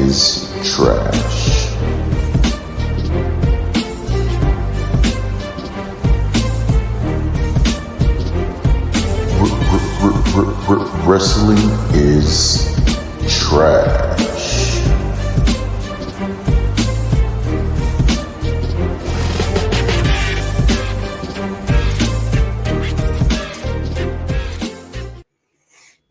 is trash. Wrestling is trash.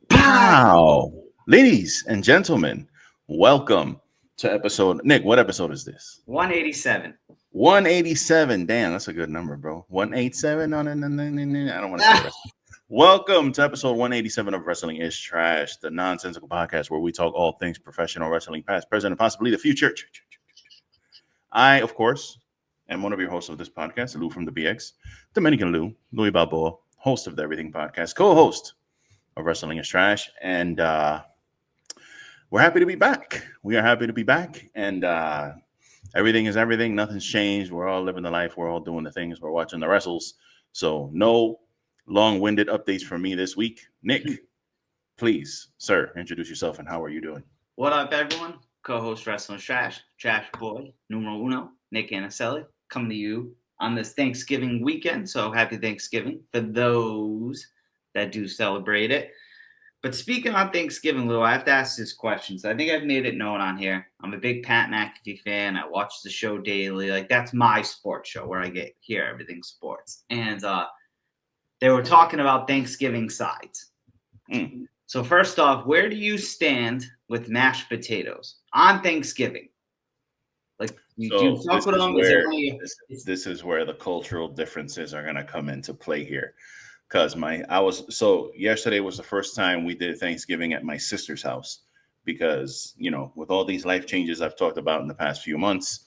Pow! Ladies and gentlemen, welcome to episode. Nick, what episode is this? 187. 187. Damn, that's a good number, bro. 187. No, no, no, no, no, no. I don't want to say the rest. Welcome to episode 187 of Wrestling is Trash, the nonsensical podcast where we talk all things professional wrestling, past, present, and possibly the future. I, of course, am one of your hosts of this podcast, Lou from the BX, Dominican Lou, Louis Balboa, host of the Everything Podcast, co-host of Wrestling is Trash, and we're happy to be back. We are happy to be back, and everything is everything. Nothing's changed. We're all living the life. We're all doing the things. We're watching the wrestles. So no long-winded updates from me this week. Nick, please, sir, introduce yourself and how are you doing? What up, everyone? Co-host Wrestling is Trash, Trash Boy, numero uno, Nick Anicelli, coming to you on this Thanksgiving weekend. So happy Thanksgiving for those that do celebrate it. But speaking on Thanksgiving, Lou, I have to ask this question. So I think I've made it known on here. I'm a big Pat McAfee fan. I watch the show daily. Like, that's my sports show where I get hear everything sports. And they were talking about Thanksgiving sides. So first off, where do you stand with mashed potatoes on Thanksgiving? Like, do you fuck with them? This is where the cultural differences are going to come into play here. Because yesterday was the first time we did Thanksgiving at my sister's house because, you know, with all these life changes I've talked about in the past few months,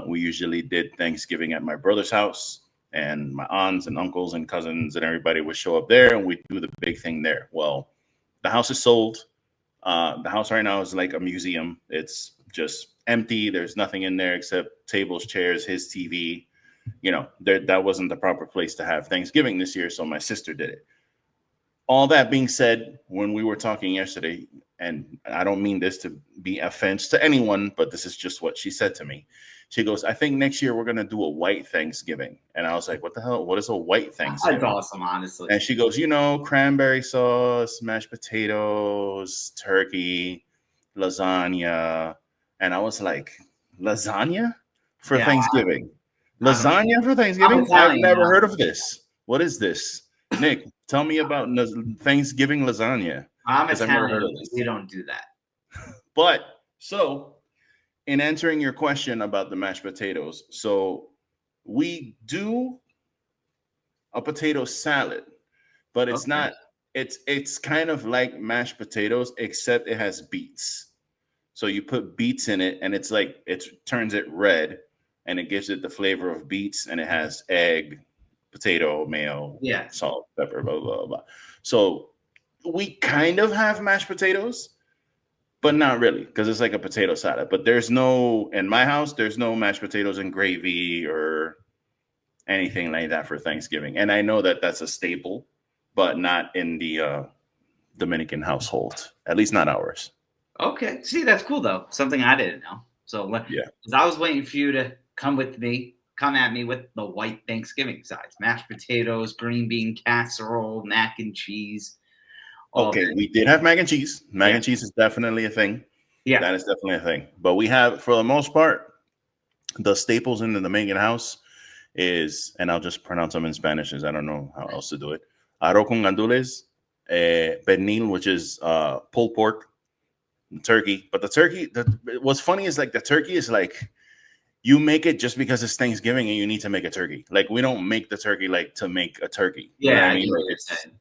we usually did Thanksgiving at my brother's house, and my aunts and uncles and cousins and everybody would show up there and we'd do the big thing there. Well, the house is sold. The house right now is like a museum. It's just empty. There's nothing in there except tables, chairs, his TV. You know, that wasn't the proper place to have Thanksgiving this year, so my sister did it. All that being said, when we were talking yesterday, and I don't mean this to be offense to anyone, but this is just what she said to me. She goes, I think next year we're going to do a white Thanksgiving. And I was like, what the hell? What is a white Thanksgiving? That's awesome, honestly. And she goes, you know, cranberry sauce, mashed potatoes, turkey, lasagna. And I was like, lasagna for Thanksgiving? Lasagna for Thanksgiving? I've never heard of this. What is this? Nick, tell me about Thanksgiving lasagna. I'm Italian. We don't do that. But so in answering your question about the mashed potatoes, so we do a potato salad, but it's not. It's kind of like mashed potatoes, except it has beets. So you put beets in it, and it's like it turns it red. And it gives it the flavor of beets, and it has egg, potato, mayo, salt, pepper, blah, blah, blah. So we kind of have mashed potatoes, but not really, because it's like a potato salad. But in my house, there's no mashed potatoes and gravy or anything like that for Thanksgiving. And I know that that's a staple, but not in the Dominican household, at least not ours. Okay. See, that's cool, though. Something I didn't know. So, because I was waiting for you to come at me with the white Thanksgiving sides: mashed potatoes, green bean casserole, mac and cheese. Okay, we did have mac and cheese. Mac and cheese is definitely a thing. Yeah, that is definitely a thing. But we have, for the most part, the staples in the Dominican house is, and I'll just pronounce them in Spanish, as I don't know how else to do it. Arroz con gandules, pernil, which is pulled pork, turkey. But the turkey, what's funny is like the turkey is like, you make it just because it's Thanksgiving and you need to make a turkey. Like, we don't make the turkey like to make a turkey. Yeah, you know what I mean?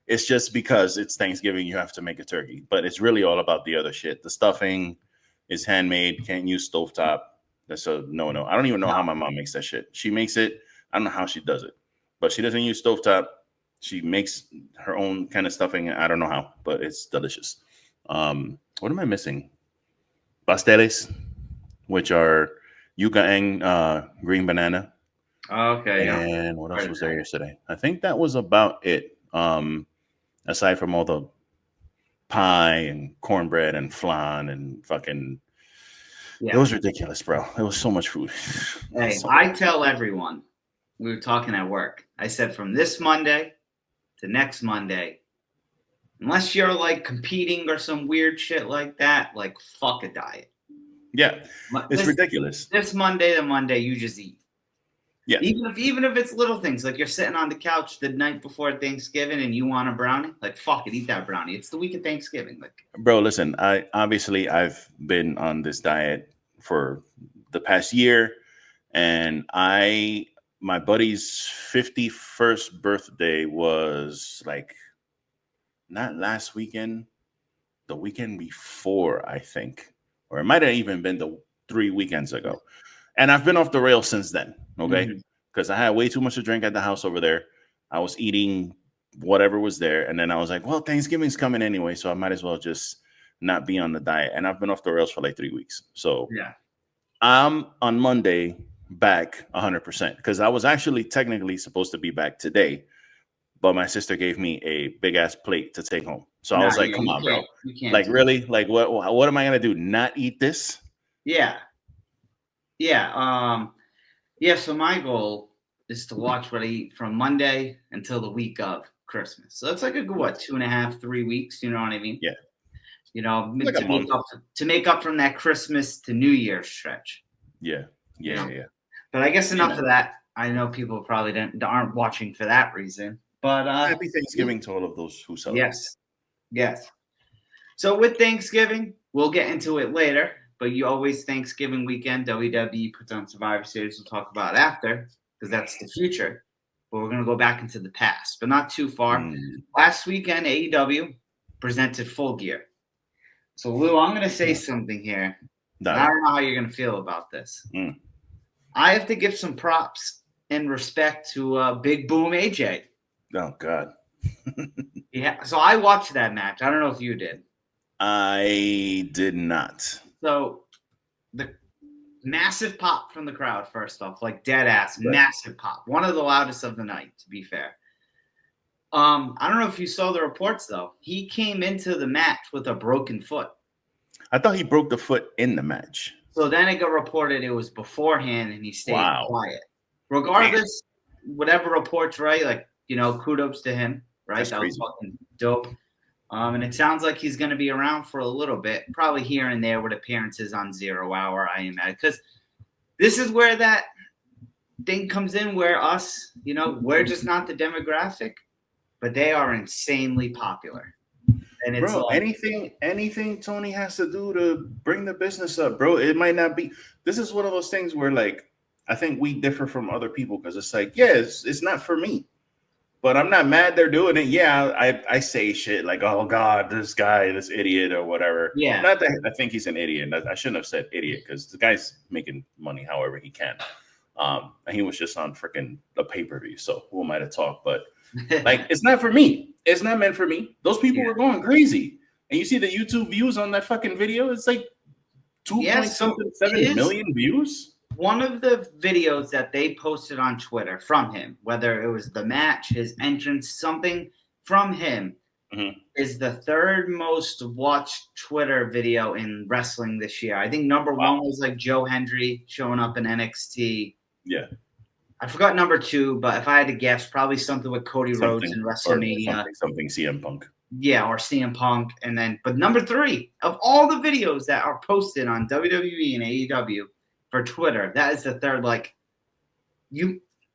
It's just because it's Thanksgiving, you have to make a turkey. But it's really all about the other shit. The stuffing is handmade. Can't use stovetop. That's a no-no. I don't even know how my mom makes that shit. She makes it. I don't know how she does it. But she doesn't use stovetop. She makes her own kind of stuffing. I don't know how, but it's delicious. What am I missing? Pasteles, which are yuca and green banana. Okay. And what else was there yesterday? I think that was about it. Aside from all the pie and cornbread and flan and fucking It was ridiculous, bro. It was so much food. Hey, I tell everyone, we were talking at work. I said from this Monday to next Monday, unless you're like competing or some weird shit like that, like fuck a diet. Yeah, it's ridiculous. This Monday to Monday, you just eat. Yeah. Even if it's little things, like you're sitting on the couch the night before Thanksgiving and you want a brownie, like fuck it, eat that brownie. It's the week of Thanksgiving. Like, bro, listen, I've been on this diet for the past year, and my buddy's 51st birthday was like not last weekend, the weekend before, I think, or it might have even been the 3 weekends ago. And I've been off the rails since then, okay? Because I had way too much to drink at the house over there. I was eating whatever was there. And then I was like, well, Thanksgiving's coming anyway, so I might as well just not be on the diet. And I've been off the rails for like 3 weeks. So yeah, I'm on Monday back 100% because I was actually technically supposed to be back today, but my sister gave me a big ass plate to take home. So I was like, come on, bro. Like, really? Like, what am I going to do? Not eat this? Yeah. Yeah. Yeah. So my goal is to watch what I eat from Monday until the week of Christmas. So that's like a good, what, 2.5, 3 weeks. You know what I mean? Yeah. You know, like to make up from that Christmas to New Year's stretch. Yeah. Yeah. Yeah. But I guess enough of that. I know people probably aren't watching for that reason. But happy Thanksgiving to all of those who celebrate. Yes. So with Thanksgiving, we'll get into it later. But you always Thanksgiving weekend, WWE puts on Survivor Series. We'll talk about after because that's the future. But we're going to go back into the past, but not too far. Last weekend, AEW presented Full Gear. So, Lou, I'm going to say something here. I don't know how you're going to feel about this. I have to give some props and respect to Big Boom AJ. Oh, God. Yeah. So I watched that match. I don't know if you did. I did not. So the massive pop from the crowd, first off, like dead ass, massive pop. One of the loudest of the night, to be fair. I don't know if you saw the reports, though. He came into the match with a broken foot. I thought he broke the foot in the match. So then it got reported it was beforehand and he stayed quiet. Regardless, whatever report's right, like, you know, kudos to him, right? That's crazy. Was fucking dope. And it sounds like he's going to be around for a little bit, probably here and there with appearances on 0 Hour, I imagine. Because this is where that thing comes in where us, you know, we're just not the demographic, but they are insanely popular. And it's bro, anything Tony has to do to bring the business up, bro. It might not be. This is one of those things where, like, I think we differ from other people because it's like, it's not for me. But I'm not mad they're doing it. Yeah, I say shit like, oh, God, this guy, this idiot or whatever. Yeah. Not that I think he's an idiot. I shouldn't have said idiot because the guy's making money however he can. And he was just on freaking a pay-per-view. So who am I to talk? But, like, it's not for me. It's not meant for me. Those people were going crazy. And you see the YouTube views on that fucking video? It's like 2.7 million views. One of the videos that they posted on Twitter from him, whether it was the match, his entrance, something from him, is the third most watched Twitter video in wrestling this year. I think number one was like Joe Hendry showing up in NXT. Yeah. I forgot number 2, but if I had to guess, probably something with Cody Rhodes in WrestleMania. Something CM Punk. Yeah, or CM Punk. And then, but number 3 of all the videos that are posted on WWE and AEW for Twitter, that is the third. Like,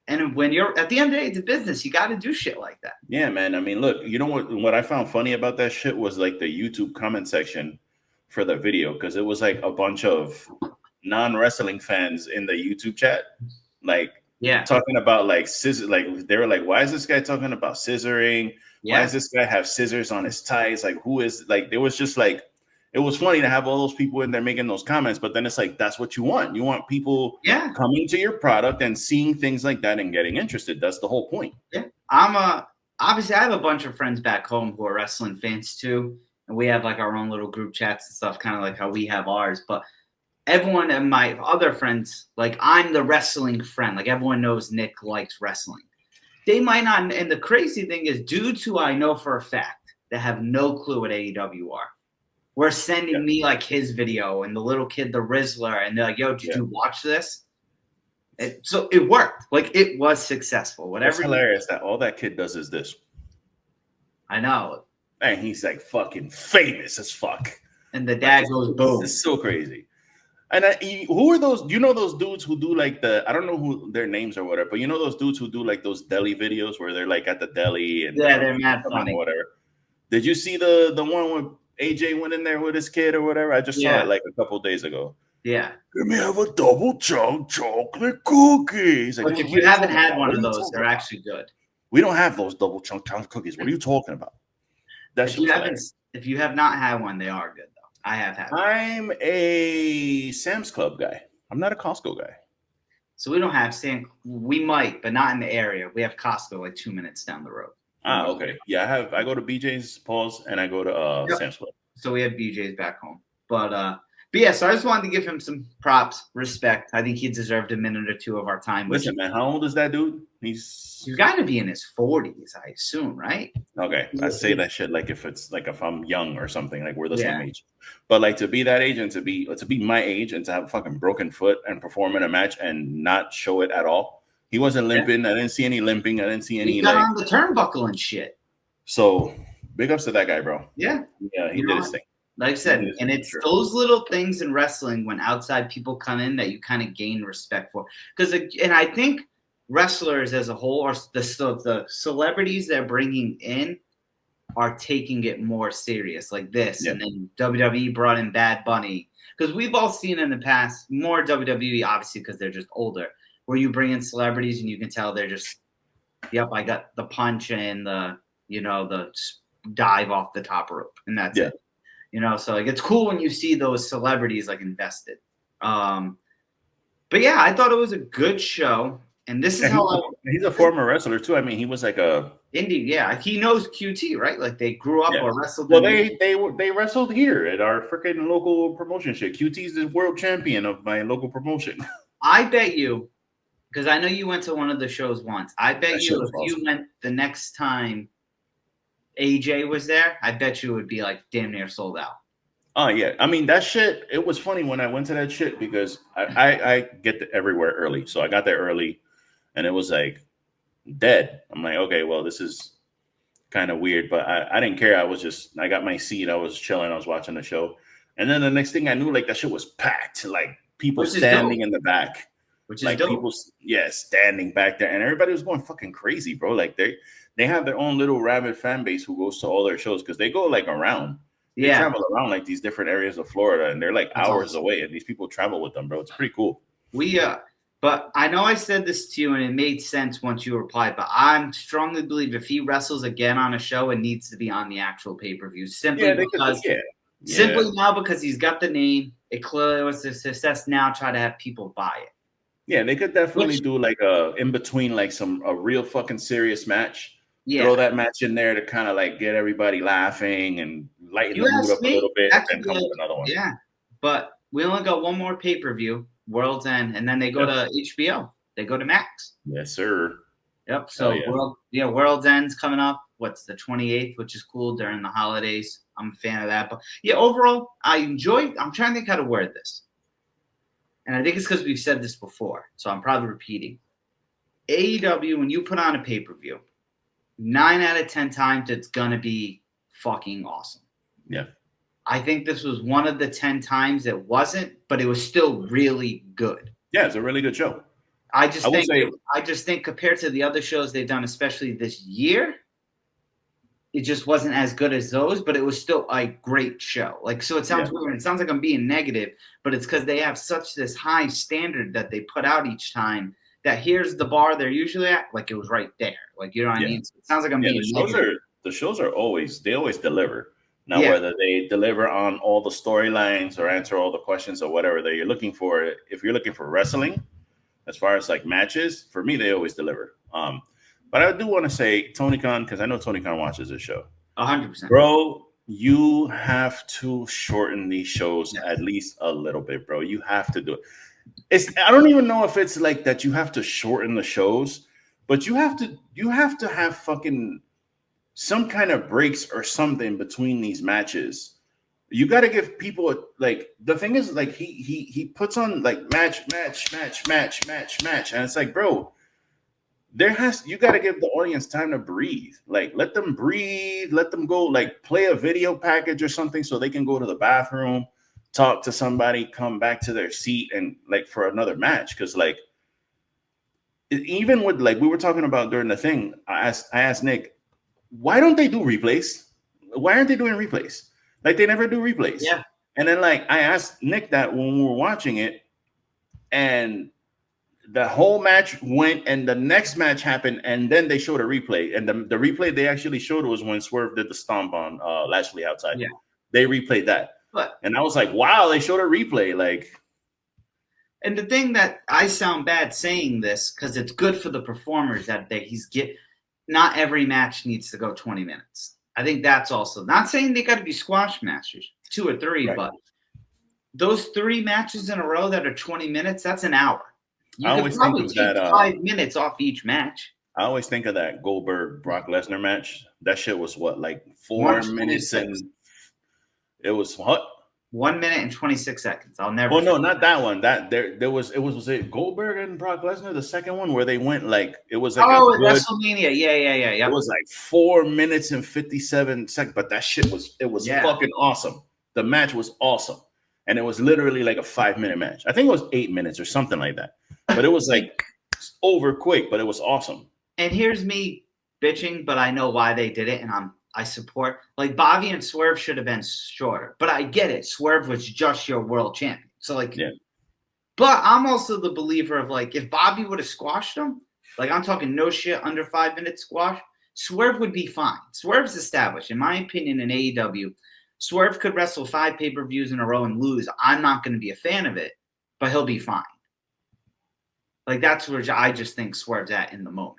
and when you're at the end of the day, it's a business. You got to do shit like that. Yeah, man. I mean, look, you know what I found funny about that shit was like the YouTube comment section for the video, because it was like a bunch of non-wrestling fans in the YouTube chat, like, talking about like scissors. Like, they were like, why is this guy talking about scissoring? Why does this guy have scissors on his ties? Like, who is, like, there was just like, it was funny to have all those people in there making those comments, but then it's like, that's what you want. You want people coming to your product and seeing things like that and getting interested. That's the whole point. Yeah. Obviously I have a bunch of friends back home who are wrestling fans too. And we have like our own little group chats and stuff, kind of like how we have ours. But everyone and my other friends, like, I'm the wrestling friend. Like, everyone knows Nick likes wrestling. They might not. And the crazy thing is, dudes who I know for a fact that have no clue what AEW are, were sending me like his video and the little kid, the Rizzler, and they're like, "Yo, did you watch this?" So it worked. Like it was successful. Whatever. It's hilarious that all that kid does is this. I know. And he's like fucking famous as fuck. And the dad goes, boom. It's so crazy. And who are those? Do you know those dudes who do like I don't know who their names or whatever, but you know those dudes who do like those deli videos where they're like at the deli and they're mad funny. Or whatever. Did you see the one where AJ went in there with his kid or whatever? I just saw it like a couple days ago. Yeah. Let me have a double chunk chocolate cookies. Like, but if you haven't had one of those, they're actually good. We don't have those double chunk chocolate cookies. What are you talking about? If you have not had one, they are good though. I have had one. I'm a Sam's Club guy. I'm not a Costco guy. So we don't have we might, but not in the area. We have Costco like 2 minutes down the road. Okay. Yeah, I go to BJ's, Paul's, and I go to Sam's Club. So we have BJ's back home. But yeah, so I just wanted to give him some props, respect. I think he deserved a minute or two of our time. Listen, man, how old is that dude? He's got to be in his 40s, I assume, right? Okay, I say that shit like if I'm young or something, like we're the same age. But like to be that age and to be my age and to have a fucking broken foot and perform in a match and not show it at all. He wasn't limping. I didn't see any limping. I didn't see any. He got on the turnbuckle and shit. So big ups to that guy, bro. Yeah, he did his thing. Like I said, and it's those little things in wrestling when outside people come in that you kind of gain respect for. And I think wrestlers as a whole, or the celebrities they're bringing in, are taking it more serious, like this. Yeah. And then WWE brought in Bad Bunny. Because we've all seen in the past, more WWE, obviously, because they're just older, where you bring in celebrities and you can tell they're just, yep, I got the punch and the dive off the top rope. And that's it. So like it's cool when you see those celebrities like invested. But yeah, I thought it was a good show. And this is he's a former wrestler too. I mean, he was like a indie. Yeah, he knows QT, right? Like they grew up or wrestled. Well, they wrestled here at our freaking local promotion shit. QT's the world champion of my local promotion. I bet you, because I know you went to one of the shows once. I bet you if you went the next time AJ was there, I bet you it would be like damn near sold out. Oh yeah, I mean that shit. It was funny when I went to that shit because I get everywhere early, so I got there early, and it was like dead. I'm like, okay, well this is kind of weird, but I didn't care. I got my seat. I was chilling. I was watching the show, and then the next thing I knew, like that shit was packed. Like people standing in the back, which is like dope. People, standing back there, and everybody was going fucking crazy, bro. Like they have their own little rabid fan base who goes to all their shows because they go like around. They travel around like these different areas of Florida, and they're like hours away, and these people travel with them, bro. It's pretty cool. But I know I said this to you, and it made sense once you replied. But I strongly believe if he wrestles again on a show, it needs to be on the actual pay-per-view. Simply now because he's got the name. It clearly was a success. Now try to have people buy it. Yeah, they could definitely do like in between, like a real fucking serious match. Yeah. Throw that match in there to kind of like get everybody laughing and lighten the mood up a little bit, and then come with another one. Yeah, but we only got one more pay-per-view, World's End, and then they go to HBO. They go to Max. Yes, sir. Yep. So World's End's coming up. What's the 28th, which is cool during the holidays. I'm a fan of that. But yeah, overall, I'm trying to think how to word this. And I think it's because we've said this before, so I'm probably repeating. AEW, when you put on a pay-per-view, 9 out of 10 times it's gonna be fucking awesome. Yeah. I think this was one of the 10 times it wasn't, but it was still really good. Yeah, it's a really good show. I just think compared to the other shows they've done, especially this year, it just wasn't as good as those, but it was still a great show. Like, so it sounds weird. It sounds like I'm being negative, but it's because they have such this high standard that they put out each time that here's the bar they're usually at. Like, it was right there. Like, you know what I mean? So it sounds like I'm being negative. The shows are always deliver. Now, whether they deliver on all the storylines or answer all the questions or whatever that you're looking for, if you're looking for wrestling, as far as like matches, for me, they always deliver. But I do want to say Tony Khan, because I know Tony Khan watches this show. 100%. Bro, you have to shorten these shows at least a little bit, bro. You have to do it. I don't even know if it's like that you have to shorten the shows, but you have to have fucking some kind of breaks or something between these matches You got to give people like the thing is like he puts on like match, and it's like, bro, you got to give the audience time to breathe. Like let them breathe, let them go, like play a video package or something so they can go to the bathroom, talk to somebody, come back to their seat, and like for another match. Because like even with like we were talking about during the thing, I asked Nick, why don't they do replays? Why aren't they doing replays? Like they never do replays. Yeah. And then like I asked Nick that when we were watching it, and the whole match went, and the next match happened, and then they showed a replay. And the replay they actually showed was when Swerve did the stomp on Lashley outside. Yeah. They replayed that. And I was like, wow, they showed a replay. Like, and the thing that I sound bad saying this because it's good for the performers that not every match needs to go 20 minutes. I think that's also not saying they got to be squash matches, 2 or 3, right. But those 3 matches in a row that are 20 minutes, that's an hour. You could probably take that, 5 minutes off each match. I always think of that Goldberg Brock Lesnar match. That shit was what, like 4 minutes, and it was what? 1 minute and 26 seconds. I'll never. Oh no, not that one. That there was it Goldberg and Brock Lesnar, the second one where they went like it was like WrestleMania. Yeah. It was like 4 minutes and 57 seconds, but that shit was fucking awesome. The match was awesome, and it was literally like a 5-minute match. I think it was 8 minutes or something like that, but it was like over quick, but it was awesome. And here's me bitching, but I know why they did it, and I support. Like Bobby and Swerve should have been shorter, but I get it. Swerve was just your world champion, so like. Yeah. But I'm also the believer of like if Bobby would have squashed him, like I'm talking no shit under 5-minute squash, Swerve would be fine. Swerve's established, in my opinion, in AEW. Swerve could wrestle 5 pay-per-views in a row and lose. I'm not going to be a fan of it, but he'll be fine. Like that's where I just think Swerve's at in the moment.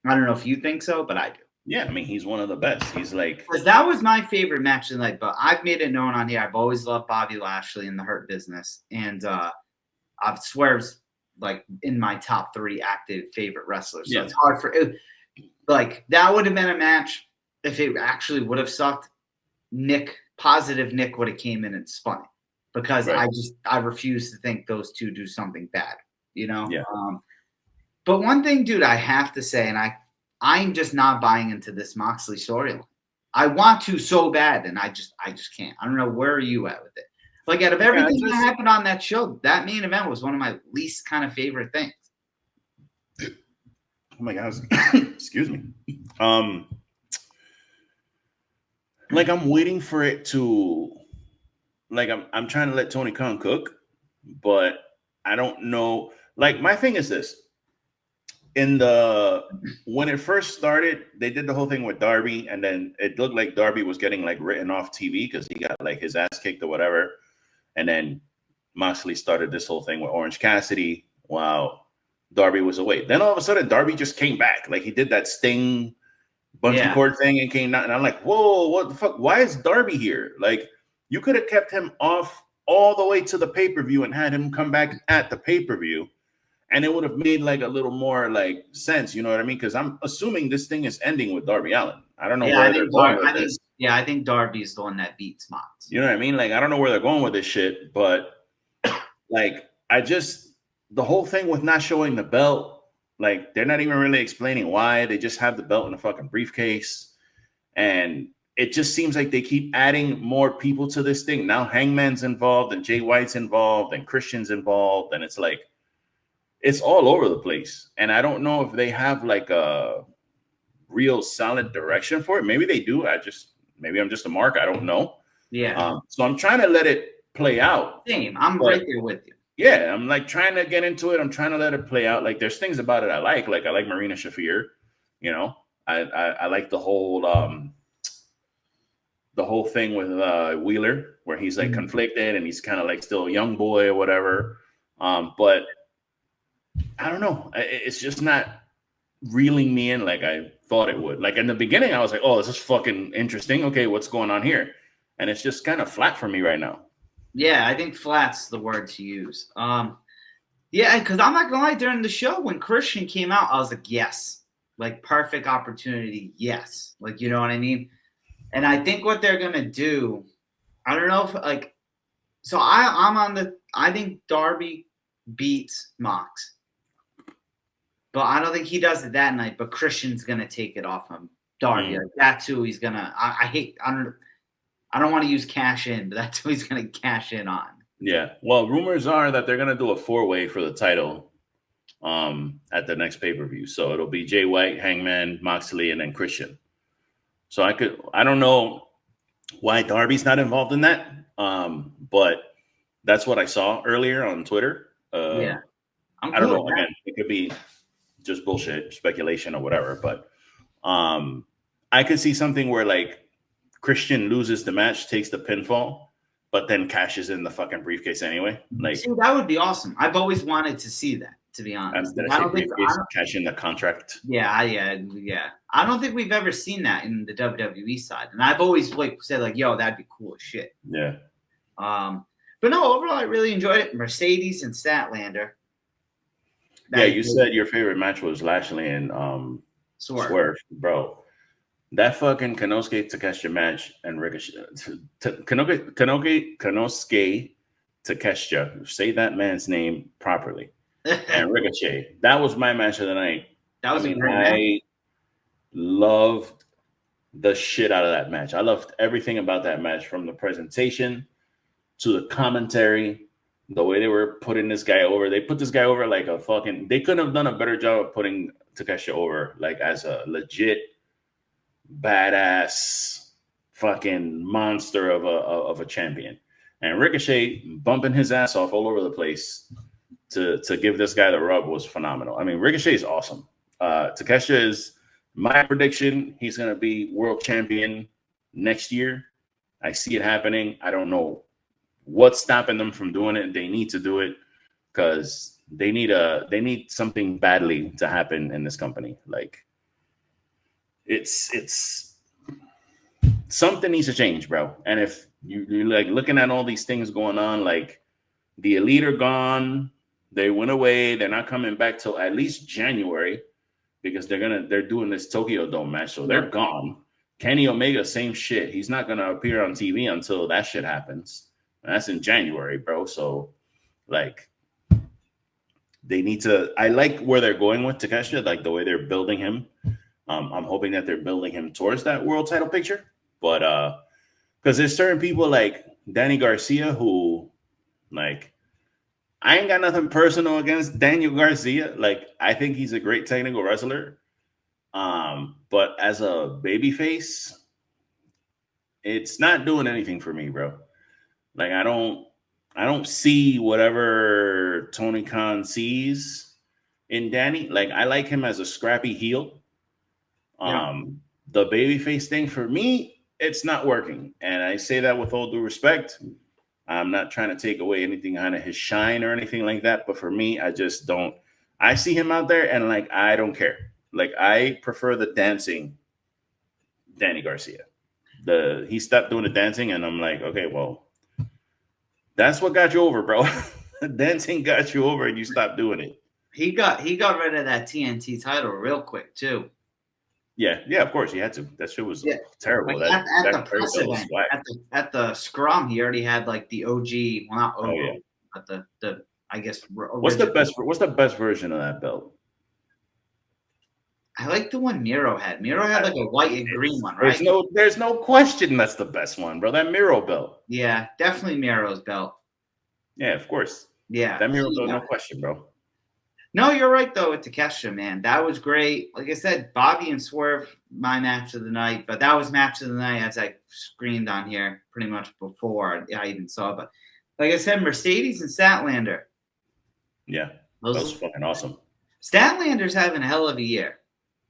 I don't know if you think so, but I do. Yeah, I mean, he's one of the best. He's like... Because that was my favorite match tonight, but I've made it known on here. I've always loved Bobby Lashley in the Hurt Business. And I've Swerve's like in my top 3 active favorite wrestlers. So it's hard for... Like, that would have been a match if it actually would have sucked. Positive Nick would have came in and spun it. Because I refuse to think those two do something bad, you know? Yeah. But one thing, dude, I have to say, and I'm just not buying into this Moxley storyline. I want to so bad, and I just can't. I don't know, where are you at with it? Like out of everything that happened on that show, that main event was one of my least kind of favorite things. Oh my God, excuse me. Like I'm waiting for it to, like I'm trying to let Tony Khan cook, but I don't know. Like my thing is this. When it first started, they did the whole thing with Darby, and then it looked like Darby was getting like written off TV because he got like his ass kicked or whatever. And then Moxley started this whole thing with Orange Cassidy while Darby was away. Then all of a sudden, Darby just came back. Like he did that Sting bungee cord thing and came out. And I'm like, whoa, what the fuck? Why is Darby here? Like you could have kept him off all the way to the pay-per-view and had him come back at the pay-per-view. And it would have made like a little more like sense, you know what I mean? Because I'm assuming this thing is ending with Darby Allin. I don't know where they're going with this. Yeah, I think Darby is the one that beats Mox. You know what I mean? Like I don't know where they're going with this shit, but like the whole thing with not showing the belt, like they're not even really explaining why. They just have the belt in a fucking briefcase, and it just seems like they keep adding more people to this thing. Now Hangman's involved, and Jay White's involved, and Christian's involved, and it's like. It's all over the place. And I don't know if they have like a real solid direction for it. Maybe they do. Maybe I'm just a mark. I don't know. Yeah. So I'm trying to let it play out. Same. I'm right there with you. Yeah. I'm like trying to get into it. I'm trying to let it play out. Like there's things about it I like. Like I like Marina Shafir. You know, I like the whole thing with Wheeler where he's like conflicted and he's kind of like still a young boy or whatever. But I don't know. It's just not reeling me in like I thought it would. Like in the beginning, I was like, oh, this is fucking interesting. Okay, what's going on here? And it's just kind of flat for me right now. Yeah, I think flat's the word to use. Yeah, because I'm not going to lie, during the show, when Christian came out, I was like, yes. Like, perfect opportunity, yes. Like, you know what I mean? And I think what they're going to do I don't know if like. So I'm on the. I think Darby beats Mox, but I don't think he does it that night. But Christian's gonna take it off him. Darby, like, that's who he's gonna. I hate. I don't want to use cash in, but that's who he's gonna cash in on. Yeah. Well, rumors are that they're gonna do a 4-way for the title at the next pay-per-view. So it'll be Jay White, Hangman, Moxley, and then Christian. So I don't know why Darby's not involved in that. But that's what I saw earlier on Twitter. Yeah. I don't know. Again, it could be just bullshit, speculation or whatever, but I could see something where like Christian loses the match, takes the pinfall, but then cashes in the fucking briefcase anyway. Like, see, that would be awesome. I've always wanted to see that, to be honest. Did I say briefcase? Cash in the contract. Yeah. I don't think we've ever seen that in the WWE side, and I've always like said like, "Yo, that'd be cool as shit." Yeah. But no, overall, I really enjoyed it. Mercedes and Statlander. Yeah, you said your favorite match was Lashley and Swerve, bro. That fucking Konosuke Takeshita match and Ricochet. Konosuke Takeshita, say that man's name properly. And Ricochet. That was my match of the night. That was I loved the shit out of that match. I loved everything about that match, from the presentation to the commentary, the way they were putting this guy over. They put this guy over like a fucking. They couldn't have done a better job of putting Takeshita over, like as a legit badass fucking monster of a champion. And Ricochet bumping his ass off all over the place to give this guy the rub was phenomenal. I mean, Ricochet is awesome. Takeshita is my prediction. He's going to be world champion next year. I see it happening. I don't know what's stopping them from doing it. They need to do it because they need something badly to happen in this company. Like it's something needs to change, bro. And if you're like looking at all these things going on, like the Elite are gone, they went away, they're not coming back till at least January because they're doing this Tokyo Dome match, so they're gone. Kenny Omega, same shit. He's not gonna appear on TV until that shit happens. And that's in January, bro. So like they need to. I like where they're going with Takeshita, like the way they're building him. I'm hoping that they're building him towards that world title picture. But because there's certain people like Danny Garcia who, like, I ain't got nothing personal against Daniel Garcia. Like, I think he's a great technical wrestler. But as a babyface, it's not doing anything for me, bro. Like, I don't see whatever Tony Khan sees in Danny. Like, I like him as a scrappy heel. The babyface thing for me, it's not working. And I say that with all due respect. I'm not trying to take away anything out of his shine or anything like that. But for me, I just don't. I see him out there and like, I don't care. Like, I prefer the dancing Danny Garcia. He stopped doing the dancing and I'm like, okay, well, that's what got you over, bro. Dancing got you over and you stopped doing it. He got rid of that TNT title real quick too. Yeah, of course he had to. That shit was terrible. Like at the scrum, he already had like the OG. Well, not OG, but the I guess. What's the best version of that belt? I like the one Miro had. Miro had like a white and green one, right? There's no question that's the best one, bro. That Miro belt. Yeah, definitely Miro's belt. Yeah, of course. Yeah, that Miro belt, no question, bro. No, you're right though with Takeshita, man. That was great. Like I said, Bobby and Swerve, my match of the night. But that was match of the night, as I screamed on here pretty much before I even saw. But like I said, Mercedes and Statlander. Yeah, that was fucking awesome. Statlander's having a hell of a year.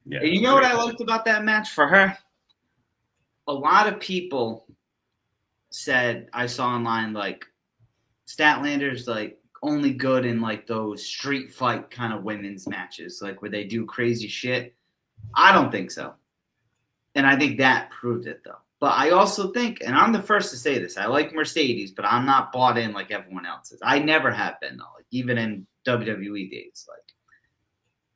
Yeah. And you know what I liked about that match for her? A lot of people said, I saw online, like, Statlander's like only good in like those street fight kind of women's matches, like where they do crazy shit. I don't think so. And I think that proved it though. But I also think, and I'm the first to say this, I like Mercedes, but I'm not bought in like everyone else is. I never have been though, like even in WWE days. Like,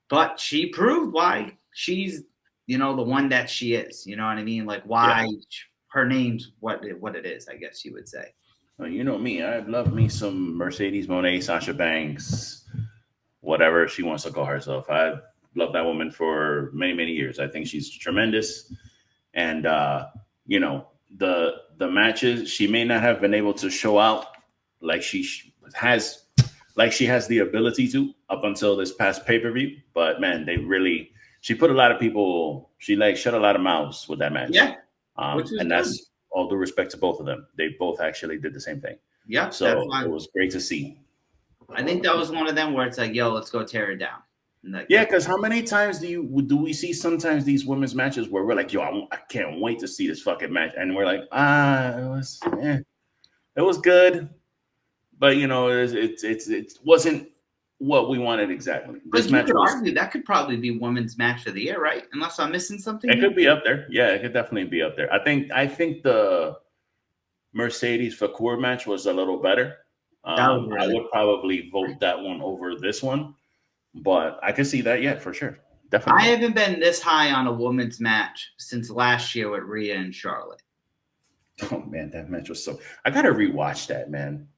but she proved why she's, the one that she is. You know what I mean? Like why her name's what it is, I guess you would say. Well, you know me. I love me some Mercedes Moné, Sasha Banks, whatever she wants to call herself. I've loved that woman for many, many years. I think she's tremendous. And you know, the matches, she may not have been able to show out like has like she has the ability to up until this past pay-per-view. But man, she put a lot of people, she like shut a lot of mouths with that match. Yeah. Which is And good. that's all due respect to both of them. They both actually did the same thing. Yeah. So it was great to see. I think that was one of them where it's like, yo, let's go tear it down. Like, yeah, because how many times do we see sometimes these women's matches where we're like, yo, I can't wait to see this fucking match, and we're like, it was good, but you know, it wasn't what we wanted exactly. This match that could probably be women's match of the year, right? Unless I'm missing something. It could be up there. Yeah, it could definitely be up there. I think the Mercedes Fakur match was a little better. I would probably vote that one over this one. But I can see that, yeah, for sure. Definitely. I haven't been this high on a women's match since last year with Rhea and Charlotte. Oh, man, that match was so... I got to rewatch that, man.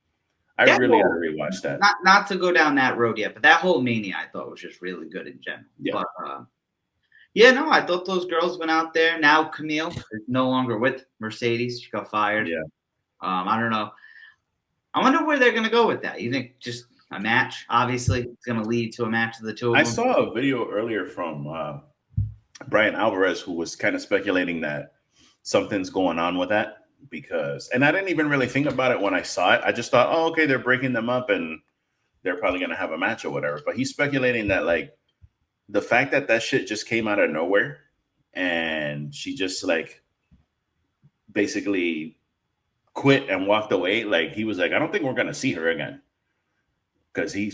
I really got to rewatch that. Not to go down that road yet, but that whole Mania I thought was just really good in general. Yeah. But, I thought those girls went out there. Now Camille is no longer with Mercedes. She got fired. Yeah. I don't know. I wonder where they're going to go with that. You think just... a match, obviously, it's going to lead to a match of the two of them. I saw a video earlier from Brian Alvarez, who was kind of speculating that something's going on with that and I didn't even really think about it when I saw it. I just thought, oh, okay, they're breaking them up and they're probably going to have a match or whatever. But he's speculating that like the fact that shit just came out of nowhere and she just like basically quit and walked away. Like he was like, I don't think we're going to see her again. Because he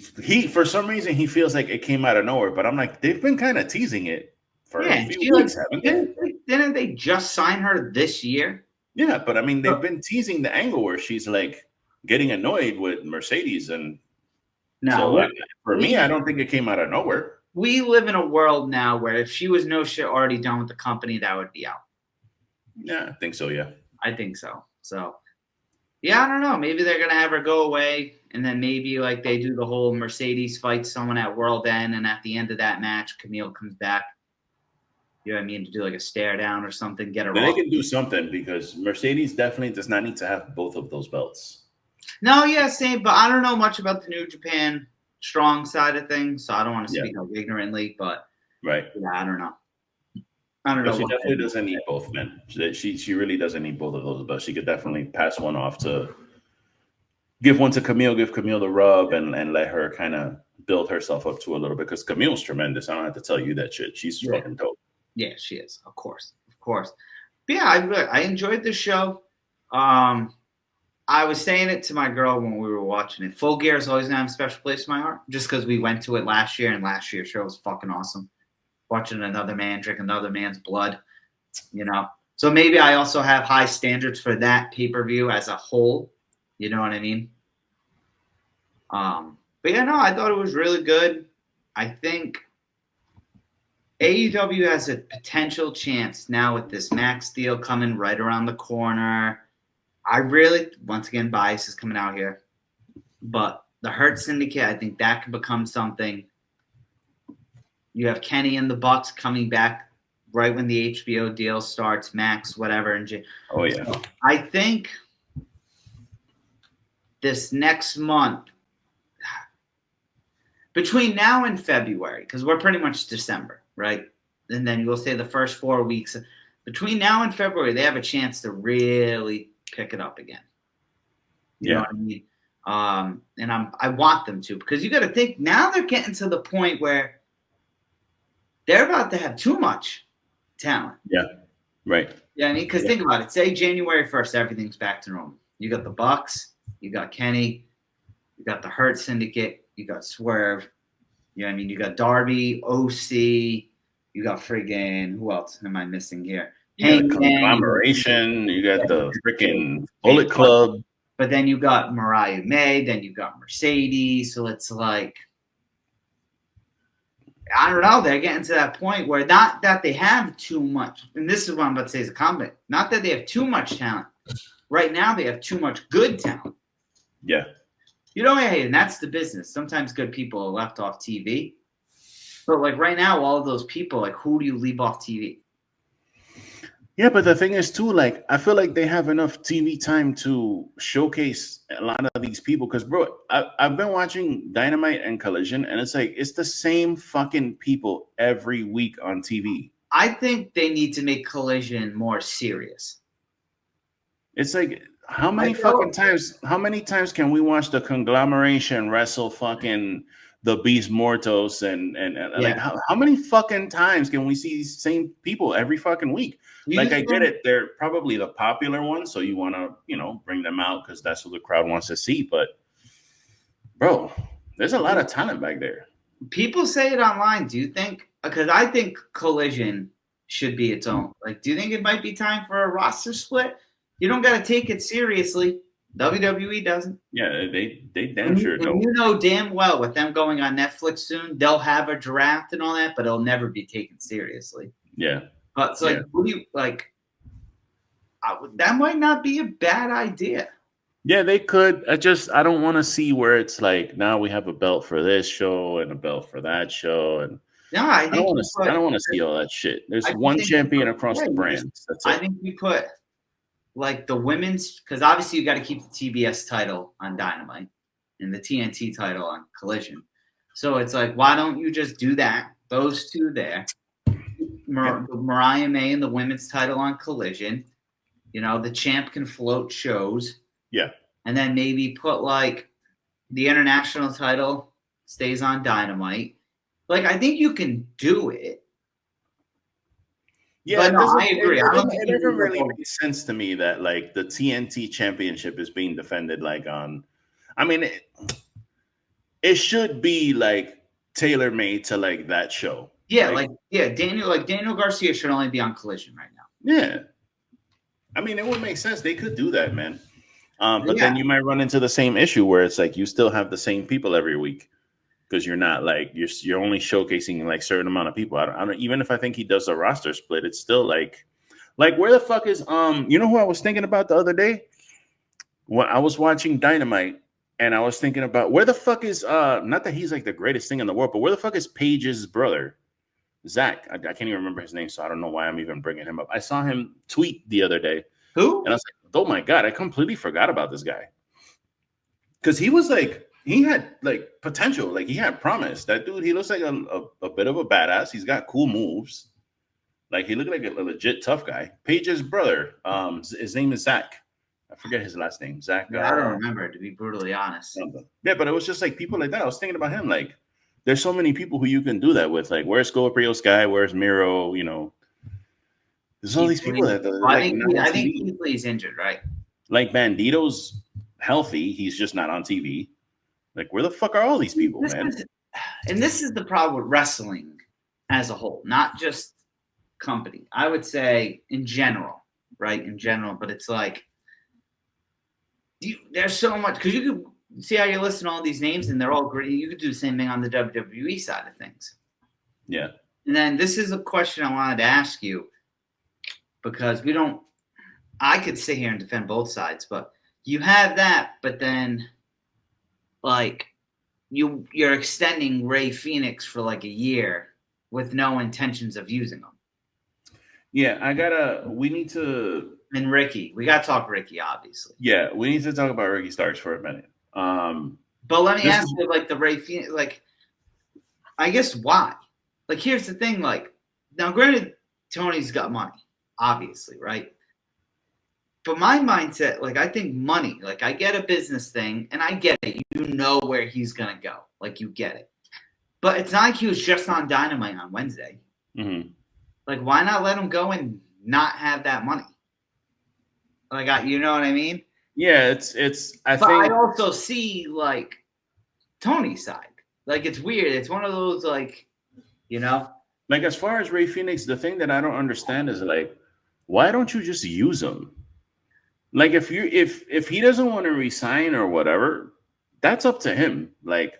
for some reason he feels like it came out of nowhere, but I'm like, they've been kind of teasing it for a few weeks, haven't they? Didn't they just sign her this year? Yeah, but I mean, they've been teasing the angle where she's like getting annoyed with Mercedes, and for me, I don't think it came out of nowhere. We live in a world now where if she was no shit already done with the company, that would be out. Yeah, I think so. Yeah, I think so. So. Yeah, I don't know. Maybe they're going to have her go away, and then maybe like they do the whole Mercedes fight someone at World End, and at the end of that match, Camille comes back. You know what I mean? To do like a stare down or something, get her off. They can do something because Mercedes definitely does not need to have both of those belts. No, yeah, same. But I don't know much about the New Japan strong side of things, so I don't want to speak ignorantly. But right, yeah, I don't know. I don't know. She definitely doesn't need both men. She really doesn't need both of those, but she could definitely pass one off to give one to Camille, give Camille the rub, and let her kind of build herself up to a little bit because Camille's tremendous. I don't have to tell you that shit. She's fucking dope. Yeah, she is. Of course. But yeah, I enjoyed the show. I was saying it to my girl when we were watching it. Full Gear is always going to have a special place in my heart just because we went to it last year, and last year's show was fucking awesome. Watching another man drink another man's blood, you know. So maybe I also have high standards for that pay-per-view as a whole. You know what I mean? But yeah, no, I thought it was really good. I think AEW has a potential chance now with this Max deal coming right around the corner. I really, once again, bias is coming out here. But the Hurt Syndicate, I think that could become something. You have Kenny and the Bucks coming back right when the HBO deal starts, Max, whatever. Oh, yeah. So I think this next month, between now and February, because we're pretty much December, right? And then you'll say the first 4 weeks. Between now and February, they have a chance to really pick it up again. You know what I mean? And I want them to, because you got to think, now they're getting to the point where they're about to have too much talent. Yeah, right. Yeah, I mean, because think about it. Say January 1st, everything's back to normal. You got the Bucks, you got Kenny, you got the Hurt Syndicate, you got Swerve. You know what I mean? You got Darby, OC, you got friggin' who else am I missing here? You got Conglomeration, you got the freaking Bullet Club. But then you got Mariah May, then you got Mercedes. So it's like, I don't know. They're getting to that point where not that they have too much, and this is what I'm about to say is a comment. Not that they have too much talent. Right now, they have too much good talent. Yeah. You know, hey, and that's the business. Sometimes good people are left off TV. But like right now, all of those people, like who do you leave off TV? Yeah, but the thing is too, like I feel like they have enough TV time to showcase a lot of these people. Because, bro, I've been watching Dynamite and Collision, and it's like it's the same fucking people every week on TV. I think they need to make Collision more serious. It's like how many times can we watch the conglomeration wrestle fucking the Beast Mortos and like how many fucking times can we see these same people every fucking week? Like I get it, they're probably the popular ones, so you want to, bring them out because that's what the crowd wants to see. But bro, there's a lot of talent back there. People say it online. Do you think? Because I think Collision should be its own. Like, do you think it might be time for a roster split? You don't got to take it seriously. WWE doesn't. Yeah, they damn sure don't. You know damn well with them going on Netflix soon, they'll have a draft and all that, but it'll never be taken seriously. Yeah. But it's like, who do you like? That might not be a bad idea. Yeah, they could. I don't want to see where it's like now we have a belt for this show and a belt for that show, and no, I don't want to see all that shit. There's one champion across the brands. That's it. I think we put like the women's, because obviously you got to keep the TBS title on Dynamite and the TNT title on Collision. So it's like, why don't you just do that? Those two there. Mariah May and the women's title on Collision. The champ can float shows. Yeah. And then maybe put like the international title stays on Dynamite. Like, I think you can do it. Yeah, but no, I agree. It doesn't really make sense to me that like the TNT championship is being defended like on. I mean, it should be like tailor made to like that show. Yeah, Daniel Garcia should only be on Collision right now. Yeah, I mean, it would make sense. They could do that, man. But then you might run into the same issue where it's like you still have the same people every week because you're not like you're only showcasing like certain amount of people. I don't even if I think he does a roster split, it's still like where the fuck is you know who I was thinking about the other day when I was watching Dynamite and I was thinking about where the fuck is not that he's like the greatest thing in the world, but where the fuck is Paige's brother? Zach. I can't even remember his name, so I don't know why I'm even bringing him up. I saw him tweet the other day. Who? And I was like, oh my God, I completely forgot about this guy. Because he was like, he had like potential. Like he had promise. That dude, he looks like a bit of a badass. He's got cool moves. Like he looked like a legit tough guy. Paige's brother, his name is Zach. I forget his last name. Zach. Yeah, I don't remember, to be brutally honest. Yeah, but it was just like people like that. I was thinking about him. Like, there's so many people who you can do that with. Like, where's Scorpio Sky? Where's Miro? There's all these people that. I think Keith Lee's injured, right? Like Bandito's healthy. He's just not on TV. Like, where the fuck are all these people, man? This is the problem with wrestling as a whole, not just company. I would say in general, right? In general, but it's like there's so much because you could. See how you listen to all these names and they're all great. You could do the same thing on the WWE side of things. Yeah. And then this is a question I wanted to ask you because I could sit here and defend both sides, but you have that, but then like you're extending Ray Phoenix for like a year with no intentions of using them. Yeah, we need to. And Ricky, we got to talk Ricky, obviously. Yeah, we need to talk about Ricky Starks for a minute. But let me ask you, like the Ray Phoenix, like, I guess why? Like, here's the thing, like, now granted, Tony's got money, obviously, right? But my mindset, like, I think money, like, I get a business thing, and I get it. You know where he's gonna go, like, you get it. But it's not like he was just on Dynamite on Wednesday. Mm-hmm. Like, why not let him go and not have that money? Like, you know what I mean? Yeah, I think I also see like Tony's side. Like it's weird. It's one of those like, like as far as Ray Phoenix, the thing that I don't understand is like, why don't you just use him? Like if he doesn't want to resign or whatever, that's up to him. Like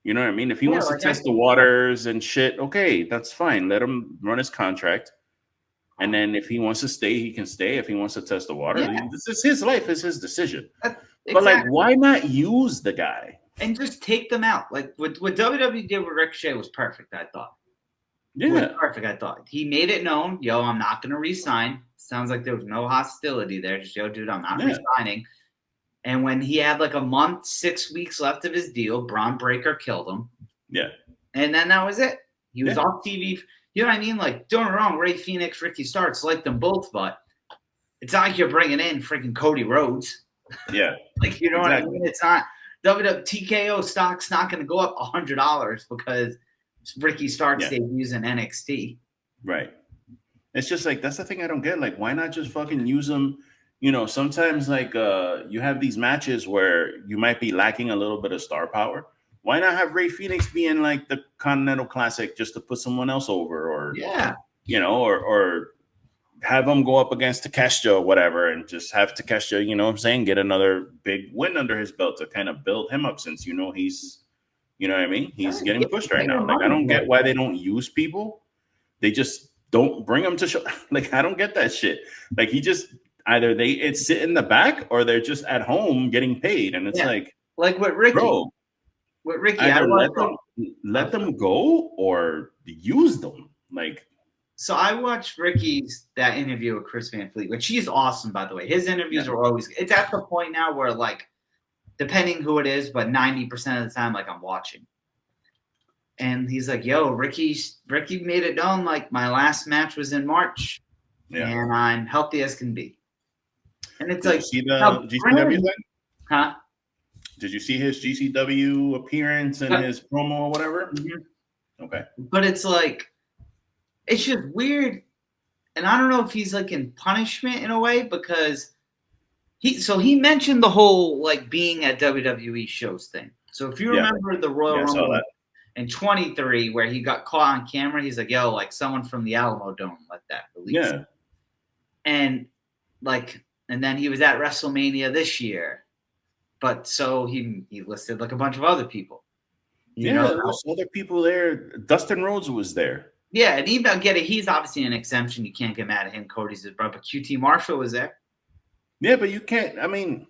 You know what I mean? If he Yeah, wants to like test the waters and shit, okay, that's fine. Let him run his contract. And then if he wants to stay, he can stay. If he wants to test the water, Yeah. this is his life, it's his decision. Exactly. But like, why not use the guy? And just take them out. Like what WWE did with Ricochet was perfect, I thought. Yeah. Was perfect, I thought. He made it known, yo, I'm not gonna resign. Sounds like there was no hostility there. Just, yo, dude, I'm not resigning. And when he had like a month, 6 weeks left of his deal, Braun Breaker killed him. Yeah. And then that was it. He was off TV. You know what I mean? Like, don't get me wrong, Ray Phoenix, Ricky Starks, like them both, but it's not like you're bringing in freaking Cody Rhodes. Yeah. Like, you know what I mean? It's not TKO stock's not going to go up $100 because Ricky Starks debuts in NXT. Right. It's just like, that's the thing I don't get. Like, why not just fucking use them? You know, sometimes like you have these matches where you might be lacking a little bit of star power. Why not have Ray Phoenix be in like the Continental Classic just to put someone else over, or you know, or have him go up against Takeshita or whatever, and just have Takeshita, you know what I'm saying, get another big win under his belt to kind of build him up, since you know he's, you know what I mean, he's getting pushed right now. Like, I don't get why they don't use people. They just don't bring him to show. Like, I don't get that shit. Like, he just either it's sit in the back or they're just at home getting paid, and it's like with Ricky. Bro, with Ricky, either let them go or use them. Like, so I watched that interview with Chris Van Fleet, which he's awesome, by the way. His interviews are always. It's at the point now where, like, depending who it is, but 90% of the time, like, I'm watching. And he's like, "Yo, Ricky made it known, like, my last match was in March, and I'm healthy as can be." And it's Did you see the GCW thing? Huh? Did you see his GCW appearance and his promo or whatever? Mm-hmm. Okay. But it's like, it's just weird. And I don't know if he's like in punishment in a way, because he mentioned the whole like being at WWE shows thing. So if you remember the Royal Rumble in 23 where he got caught on camera, he's like, yo, like someone from the Alamo Dome let that release. Yeah. And like, and then he was at WrestleMania this year. But so he listed like a bunch of other people. You know, there was other people there. Dustin Rhodes was there. Yeah, and even get it. He's obviously an exemption. You can't get mad at him. Cody's his brother. But QT Marshall was there. Yeah, but you can't. I mean,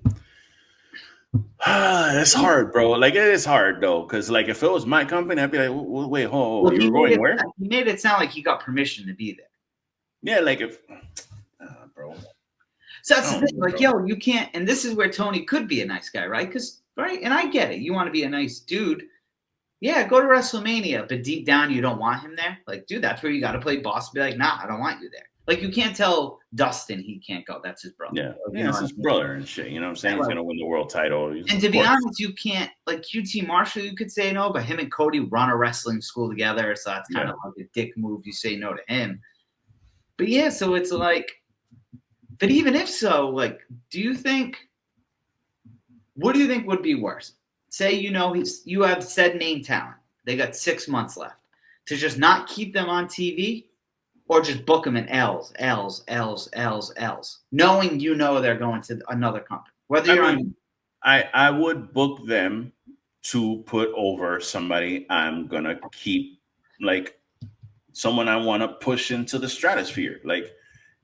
it's hard, bro. Like, it is hard though, because like if it was my company, I'd be like, wait, hold on. You were going where? He made it sound like he got permission to be there. Yeah, like if, bro. So that's the thing, like, yo, you can't, and this is where Tony could be a nice guy, right? Because, right, and I get it. You want to be a nice dude. Yeah, go to WrestleMania, but deep down you don't want him there. Like, dude, that's where you got to play boss. Be like, nah, I don't want you there. Like, you can't tell Dustin he can't go. That's his brother. Yeah, it's his brother and shit. You know what I'm saying? He's going to win the world title. And to be honest, you can't, like, QT Marshall, you could say no, but him and Cody run a wrestling school together, so that's kind of like a dick move. You say no to him. But yeah, so it's like, but even if so, like, what do you think would be worse? Say, you know, you have said name talent. They got 6 months left to just not keep them on TV, or just book them in L's, knowing you know they're going to another company. I would book them to put over somebody I'm gonna keep, like someone I want to push into the stratosphere, like.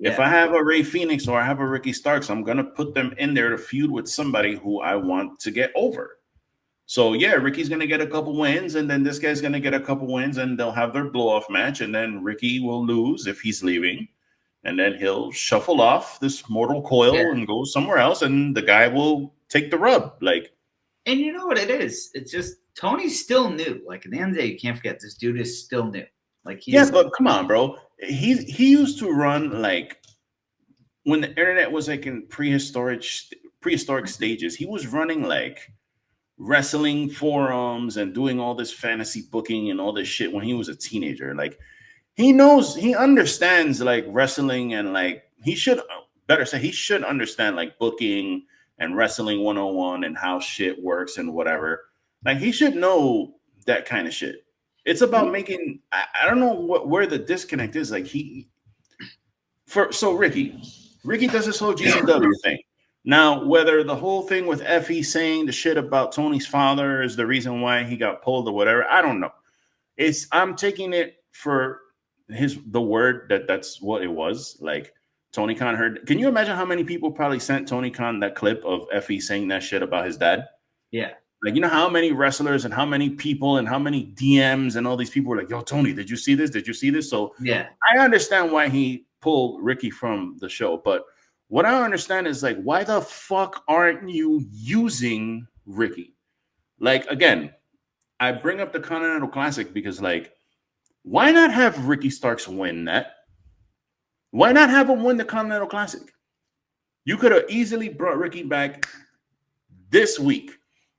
Yeah. If I have a Ray Phoenix or I have a Ricky Starks, I'm going to put them in there to feud with somebody who I want to get over. So, yeah, Ricky's going to get a couple wins, and then this guy's going to get a couple wins, and they'll have their blow-off match, and then Ricky will lose if he's leaving, and then he'll shuffle off this mortal coil and go somewhere else, and the guy will take the rub. Like, and you know what it is? It's just Tony's still new. Like, at the end of the day, you can't forget this dude is still new. Like, but come on, bro. He used to run, like, when the internet was like in prehistoric stages, he was running like wrestling forums and doing all this fantasy booking and all this shit when he was a teenager. Like, he understands like wrestling, and like he should understand like booking and wrestling 101 and how shit works and whatever. Like, he should know that kind of shit. It's about making. I don't know where the disconnect is. Like, Ricky does this whole GCW thing. Now, whether the whole thing with Effie saying the shit about Tony's father is the reason why he got pulled or whatever, I don't know. I'm taking it for the word that that's what it was. Like Tony Khan heard. Can you imagine how many people probably sent Tony Khan that clip of Effie saying that shit about his dad? Yeah. Like, you know how many wrestlers and how many people and how many DMs and all these people were like, yo, Tony, did you see this? Did you see this? So yeah, I understand why he pulled Ricky from the show. But what I don't understand is like, why the fuck aren't you using Ricky? Like, again, I bring up the Continental Classic because, like, why not have Ricky Starks win that? Why not have him win the Continental Classic? You could have easily brought Ricky back this week.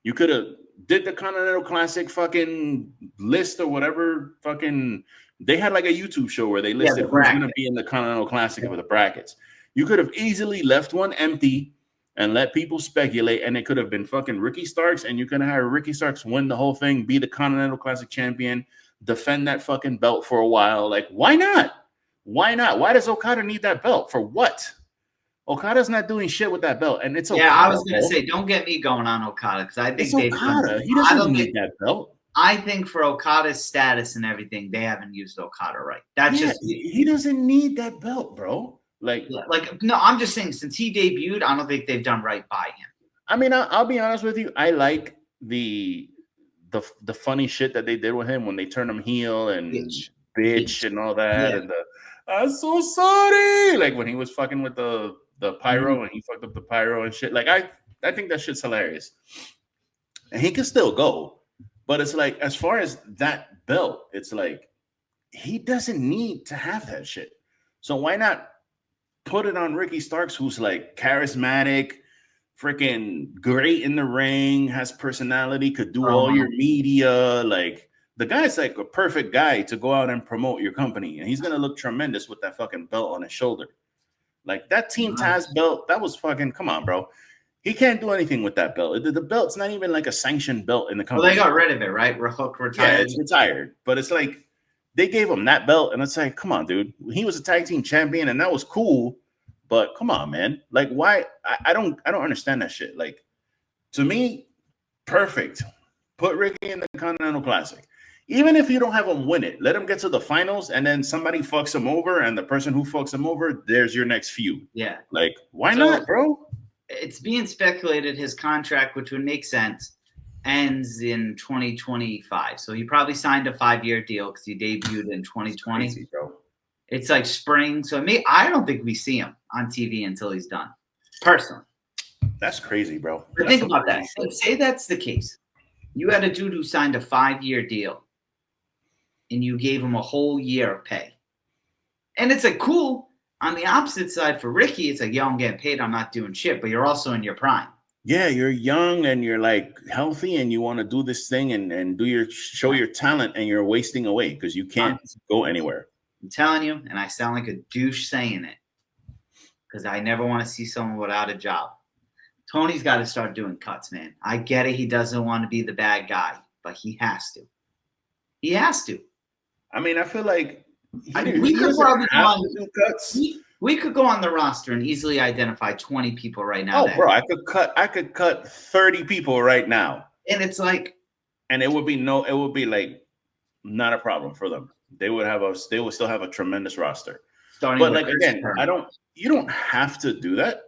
You could have did the Continental Classic fucking list or whatever fucking. They had like a YouTube show where they listed who's going to be in the Continental Classic with the brackets. You could have easily left one empty and let people speculate, and it could have been fucking Ricky Starks, and you could have had Ricky Starks win the whole thing, be the Continental Classic champion, defend that fucking belt for a while. Like, why not? Why not? Why does Okada need that belt? For what? Okada's not doing shit with that belt, and it's Okada. Yeah, I was gonna say, don't get me going on Okada because I think it's Okada. He doesn't need that belt. I think for Okada's status and everything, they haven't used Okada right. That's just he doesn't need that belt, bro. Like no, I'm just saying since he debuted, I don't think they've done right by him. I mean, I'll be honest with you. I like the funny shit that they did with him when they turned him heel and bitch and all that, and I'm so sorry. Like when he was fucking with the pyro and he fucked up the pyro and shit. Like I think that shit's hilarious. And he can still go. But it's like, as far as that belt, it's like he doesn't need to have that shit. So why not put it on Ricky Starks, who's like charismatic, freaking great in the ring, has personality, could do all your media. Like the guy's like a perfect guy to go out and promote your company. And he's going to look tremendous with that fucking belt on his shoulder. Like that Team Taz belt, that was fucking, come on, bro. He can't do anything with that belt. The belt's not even like a sanctioned belt in the company. Well, they got rid of it, right? Hook retired. Yeah, it's retired. But it's like they gave him that belt, and it's like, come on, dude. He was a tag team champion, and that was cool. But come on, man. Like, why? I don't understand that shit. Like, to me, perfect. Put Ricky in the Continental Classic. Even if you don't have him win it, let him get to the finals, and then somebody fucks him over, and the person who fucks him over, there's your next feud. Yeah. Like, why not, bro? It's being speculated his contract, which would make sense, ends in 2025. So he probably signed a 5-year deal because he debuted in 2020. Crazy, bro. It's like spring. So I don't think we see him on TV until he's done. Personally. That's crazy, bro. But think about that. Say that's the case. You had a dude who signed a 5-year deal and you gave him a whole year of pay. And it's like, cool. On the opposite side for Ricky, it's like, yo, I'm getting paid. I'm not doing shit, but you're also in your prime. Yeah, you're young and you're like healthy and you want to do this thing and show your talent, and you're wasting away because you can't go anywhere. I'm telling you, and I sound like a douche saying it because I never want to see someone without a job. Tony's got to start doing cuts, man. I get it. He doesn't want to be the bad guy, but he has to. He has to. I mean, I feel like we could probably do cuts. We could go on the roster and easily identify 20 people right now. Oh, bro, I could cut 30 people right now. And it's like, and it would be like not a problem for them. They would still have a tremendous roster. But like again, you don't have to do that.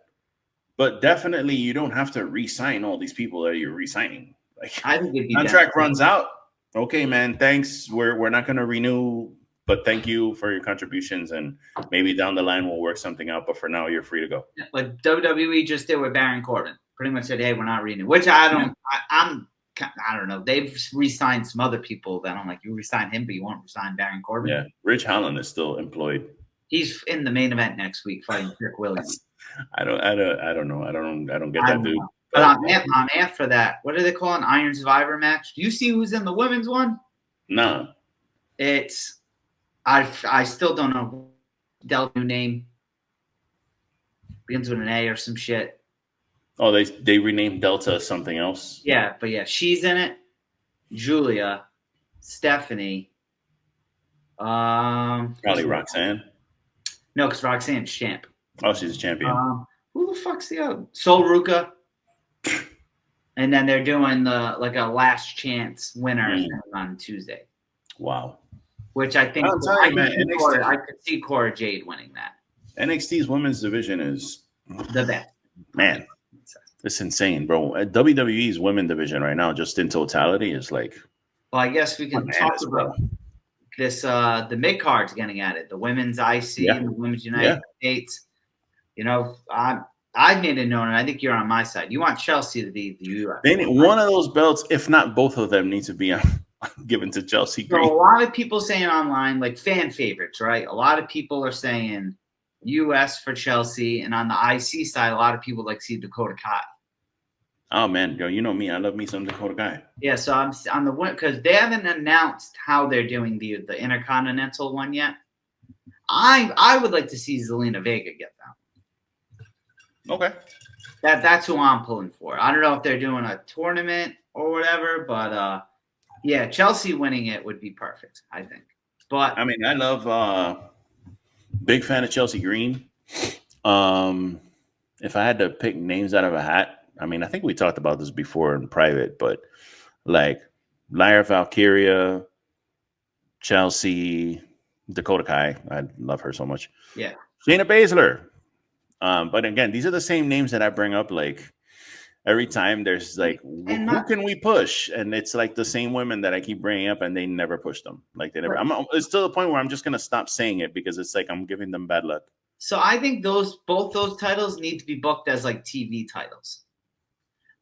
But definitely you don't have to re-sign all these people that you're re-signing. Like I think it'd be contract runs out. Okay, man, thanks. We're not gonna renew. But thank you for your contributions, and maybe down the line we'll work something out. But for now, you're free to go. Like WWE just did with Baron Corbin. Pretty much said, "Hey, we're not renewing." Which I don't. Yeah. I don't know. They've re-signed some other people that I'm like, you re-sign him, but you won't re-sign Baron Corbin. Yeah, Ridge Holland is still employed. He's in the main event next week fighting Trick Williams. I don't know. I don't get that dude. But I'm amped for that. What do they call an Iron Survivor match? Do you see who's in the women's one? No. It's. I still don't know Delta's new name. Begins with an A or some shit. Oh, they renamed Delta something else? Yeah, but yeah, she's in it. Julia, Stephanie. Probably Roxanne. No, because Roxanne's champ. Oh, she's a champion. Who the fuck's the other? Sol Ruka. And then they're doing a last chance winner thing on Tuesday. Wow. Which I think I could see Cora Jade winning that. NXT's women's division is the best. Man, it's insane, bro. WWE's women division right now, just in totality, is like. Well, I guess we can talk about this. The mid card's getting at it. The women's IC and the women's United States. You know, I've made it known, and I think you're on my side. You want Chelsea to be the US. They need one of those belts, if not both of them, need to be given to Chelsea Green. So a lot of people saying online, like fan favorites, right? A lot of people are saying US for Chelsea, and on the IC side, a lot of people like see Dakota Kai. Oh man, yo, you know me, I love me some Dakota Kai. Yeah, so I'm on the one because they haven't announced how they're doing the Intercontinental one yet. I would like to see Zelina Vega get that. Okay. That's who I'm pulling for. I don't know if they're doing a tournament or whatever, but yeah, Chelsea winning it would be perfect, I think. But I mean, I love big fan of Chelsea Green. If I had to pick names out of a hat, I mean, I think we talked about this before in private, but like Lyra Valkyria, Chelsea, Dakota Kai. I love her so much. Yeah. Shayna Baszler. But again, these are the same names that I bring up. Like every time there's like, who can we push? And it's like the same women that I keep bringing up, and they never push them. Like they never. Right. It's to the point where I'm just gonna stop saying it because it's like I'm giving them bad luck. So I think both those titles need to be booked as like TV titles.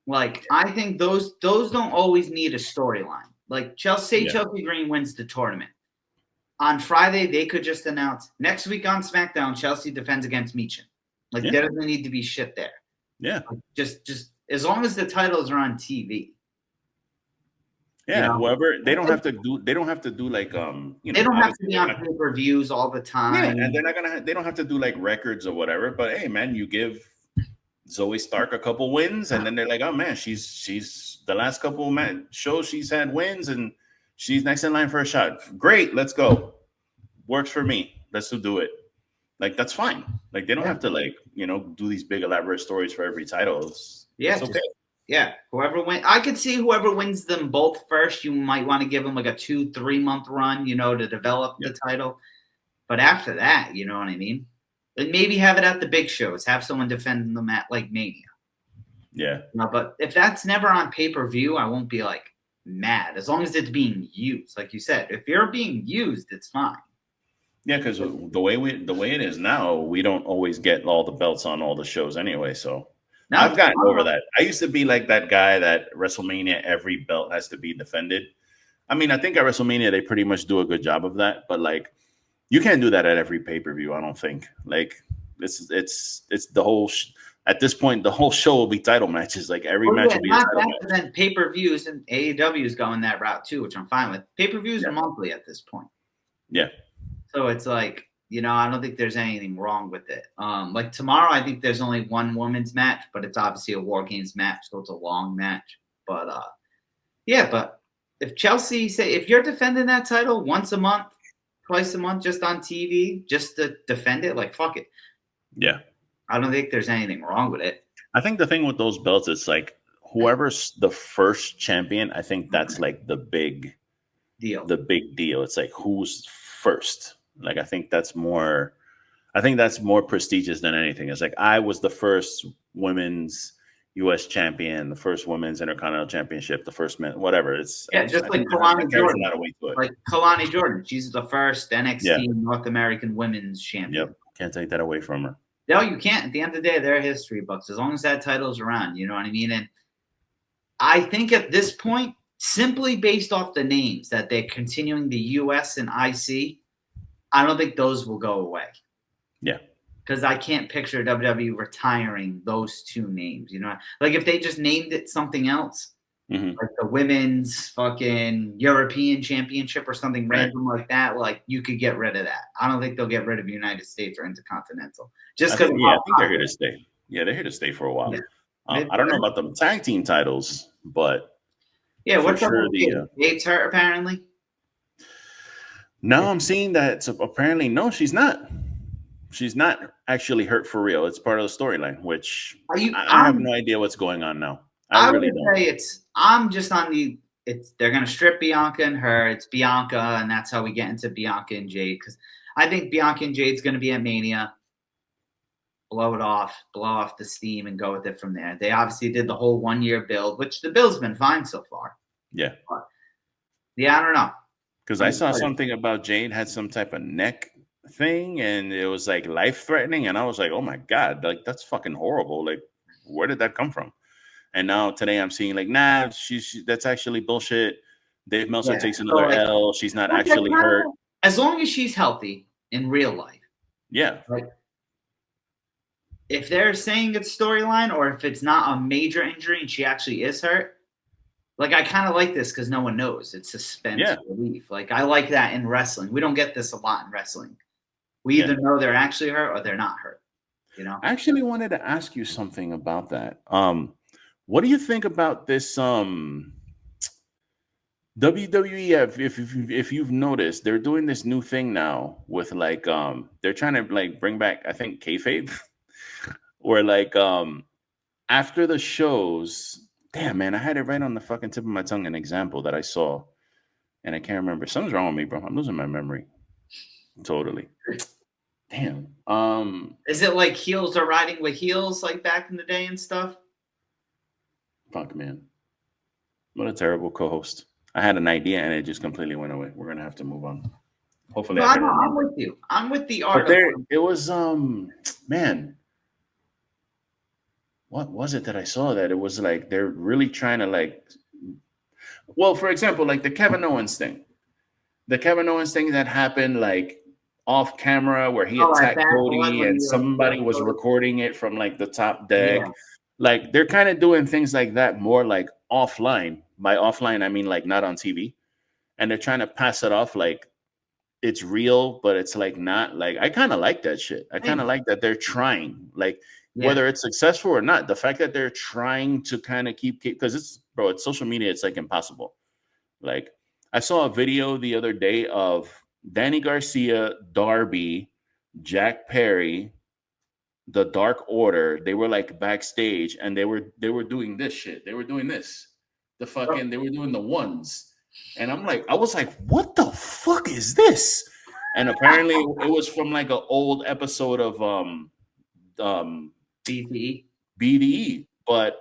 Like I think those don't always need a storyline. Like Chelsea Green wins the tournament. On Friday, they could just announce next week on SmackDown, Chelsea defends against Meechin. Like there doesn't need to be shit there. Yeah. Like, just as long as the titles are on TV. Yeah, you know? Whoever they don't have to do like they don't have to be on pay-per-views all the time. Yeah, and they don't have to do like records or whatever. But hey, man, you give Zoe Stark a couple wins, and then they're like, oh man, she's the last couple shows she's had wins, and she's next in line for a shot. Great, let's go. Works for me. Let's do it. Like that's fine. Like they don't have to like do these big elaborate stories for every title. It's okay. Whoever wins, I could see whoever wins them both first. You might want to give them like a 2-3 month run, to develop the title. But after that, you know what I mean. And maybe have it at the big shows. Have someone defend them at like Mania. Yeah. No, but if that's never on pay-per-view, I won't be like mad as long as it's being used. Like you said, if you're being used, it's fine. Yeah, because the way it is now, we don't always get all the belts on all the shows anyway. So now I've gotten over that. I used to be like that guy that WrestleMania every belt has to be defended. I mean, I think at WrestleMania they pretty much do a good job of that, but like. You can't do that at every pay-per-view, I don't think. Like it's the whole at this point the whole show will be title matches. Like every match will be a title match. Then pay-per-views and AEW is going that route too, which I'm fine with. Pay-per-views are monthly at this point. Yeah. So it's like, I don't think there's anything wrong with it. Like tomorrow I think there's only one women's match, but it's obviously a War Games match, so it's a long match. But but if Chelsea if you're defending that title once a month, twice a month, just on TV, just to defend it, like fuck it. Yeah, I don't think there's anything wrong with it. I think the thing with those belts, it's like whoever's the first champion. I think that's like the big deal. The big deal. It's like who's first. Like I think that's more prestigious than anything. It's like I was the first women's U.S. champion, the first women's Intercontinental Championship, the first men, whatever. It's just like Kalani Jordan. Like Kalani Jordan, she's the first NXT North American Women's Champion. Yep, can't take that away from her. No, you can't. At the end of the day, they're history books. As long as that title's around, you know what I mean. And I think at this point, simply based off the names that they're continuing the U.S. and IC, I don't think those will go away. Yeah. Because I can't picture WWE retiring those two names, Like if they just named it something else, like the women's fucking European Championship or something random like that, like you could get rid of that. I don't think they'll get rid of United States or Intercontinental. Just because I think they're here to stay. Yeah, they're here to stay for a while. Yeah. I don't know about the tag team titles, but what's up with Dave's hurt apparently? No, I'm seeing that apparently no, she's not. she's not actually hurt for real. It's part of the storyline, which Are you? I have no idea what's going on now. I I really would don't. say I'm just on the. They're gonna strip Bianca and her. It's Bianca, and that's how we get into Bianca and Jade. Because I think Bianca and Jade's gonna be at Mania. Blow off the steam, and go with it from there. They obviously did the whole 1 year build, which the build's been fine so far. Yeah. But, yeah, I don't know. Because I saw something about Jade had some type of neck thing, and it was like life threatening, and I was like, oh my god, like that's fucking horrible. Like, where did that come from? And now today I'm seeing like, nah, that's actually bullshit. Dave Meltzer takes another L. She's not actually hurt. As long as she's healthy in real life. Yeah. Like, if they're saying it's storyline, or if it's not a major injury and she actually is hurt, like I kind of like this because no one knows. It's suspense relief. Like I like that in wrestling. We don't get this a lot in wrestling. We either know they're actually hurt or they're not hurt. You know. I actually wanted to ask you something about that. What do you think about this? WWE, if you've noticed, they're doing this new thing now with like they're trying to like bring back, I think, kayfabe, where like after the shows, damn man, I had it right on the fucking tip of my tongue, an example that I saw, and I can't remember. Something's wrong with me, bro. I'm losing my memory. Totally. Damn. Is it like heels are riding with heels like back in the day and stuff? Fuck man. What a terrible co-host. I had an idea and it just completely went away. We're gonna have to move on. Hopefully, I'm with you. I'm with the art. But it was man. What was it that I saw that it was like they're really trying to like? Well, for example, like the Kevin Owens thing, that happened like off camera where he attacked Cody and somebody was recording it from like the top deck. Yeah. Like they're kind of doing things like that more like offline. By offline, I mean like not on TV. And they're trying to pass it off like it's real, but it's like not. Like I kind of like that shit. I kind of like that they're trying. Like whether it's successful or not, the fact that they're trying to kind of keep because it's social media. It's like impossible. Like I saw a video the other day of Danny Garcia, Darby, Jack Perry, the Dark Order. They were like backstage and they were doing this shit. They were doing this. They were doing the ones. And I was like, what the fuck is this? And apparently it was from like an old episode of BDE. But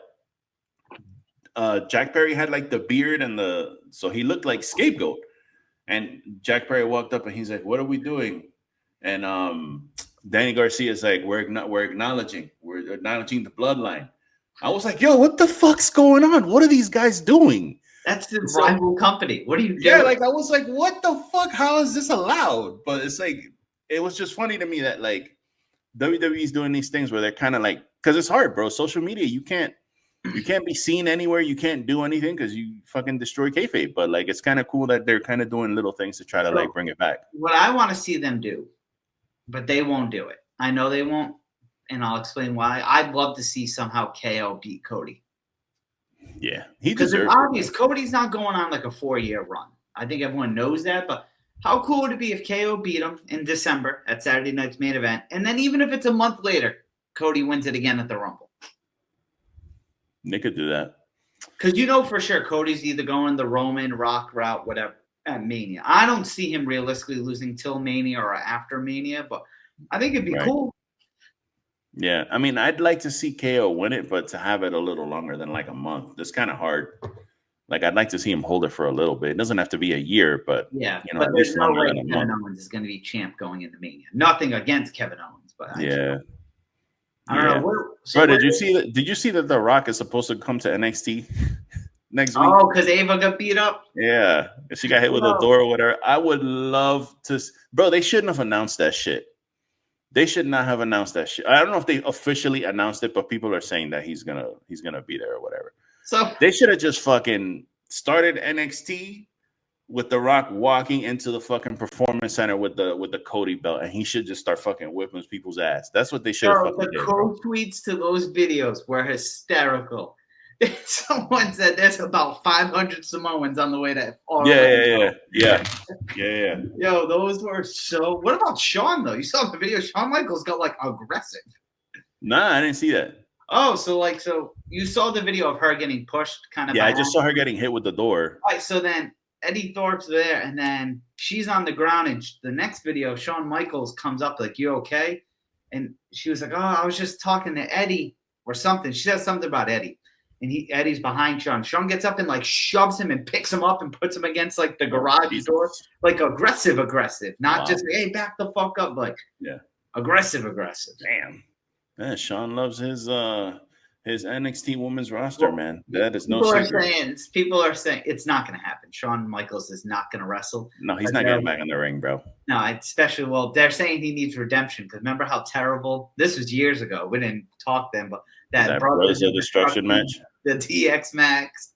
Jack Perry had like the beard and so he looked like Scapegoat. And Jack Perry walked up and he's like, what are we doing? And Danny Garcia is like, we're acknowledging the bloodline. I was like, yo, what the fuck's going on? What are these guys doing? That's the rival company. What are you doing? Yeah, like I was like, what the fuck? How is this allowed? But it's like, it was just funny to me that like WWE's doing these things where they're kind of like, because it's hard, bro. Social media, you can't be seen anywhere. You can't do anything because you fucking destroy kayfabe. But like, it's kind of cool that they're kind of doing little things to try to like bring it back. What I want to see them do, but they won't do it. I know they won't, and I'll explain why. I'd love to see somehow KO beat Cody. Yeah, he because it's obvious Cody's not going on like a 4-year run. I think everyone knows that, but how cool would it be if KO beat him in December at Saturday night's main event, and then even if it's a month later, Cody wins it again at the Rumble? They could do that. Because you know for sure Cody's either going the Roman, Rock route, whatever, at Mania. I don't see him realistically losing till Mania or after Mania, but I think it'd be cool. Yeah, I mean, I'd like to see KO win it, but to have it a little longer than like a month, that's kind of hard. Like, I'd like to see him hold it for a little bit. It doesn't have to be a year, but yeah, you know, but there's no way Kevin Owens is going to be champ going into Mania. Nothing against Kevin Owens, but I don't know. Bro, did you see that The Rock is supposed to come to NXT next week? Oh, because Ava got beat up. Yeah, she got hit with a door or whatever. I would love to, bro. They shouldn't have announced that shit. They should not have announced that shit. I don't know if they officially announced it, but people are saying that he's gonna be there or whatever. So they should have just fucking started NXT with The Rock walking into the fucking performance center with the Cody belt, and he should just start fucking whipping people's ass. That's what they should have fucking did. The quote tweets to those videos were hysterical. Someone said there's about 500 Samoans on the way to Yeah. Yo, those were so. What about Shawn though? You saw the video. Shawn Michaels got like aggressive. Nah, I didn't see that. Oh, so you saw the video of her getting pushed, kind of. Yeah, I just saw her getting hit with the door. All right, so then Eddie Thorpe's there, and then she's on the ground. And the next video, Shawn Michaels comes up like, "You okay?" And she was like, "Oh, I was just talking to Eddie or something." She says something about Eddie. And Eddie's behind Shawn. Shawn gets up and like shoves him and picks him up and puts him against like the garage door, like aggressive, not just hey, back the fuck up, like aggressive. Damn, man, Shawn loves his NXT Women's roster, man. That is no secret. People are saying it's not going to happen. Shawn Michaels is not going to wrestle. No, he's not getting back in the ring, bro. No, especially they're saying he needs redemption because remember how terrible this was years ago. We didn't talk then, but that Brothers of Destruction match. The DX Max.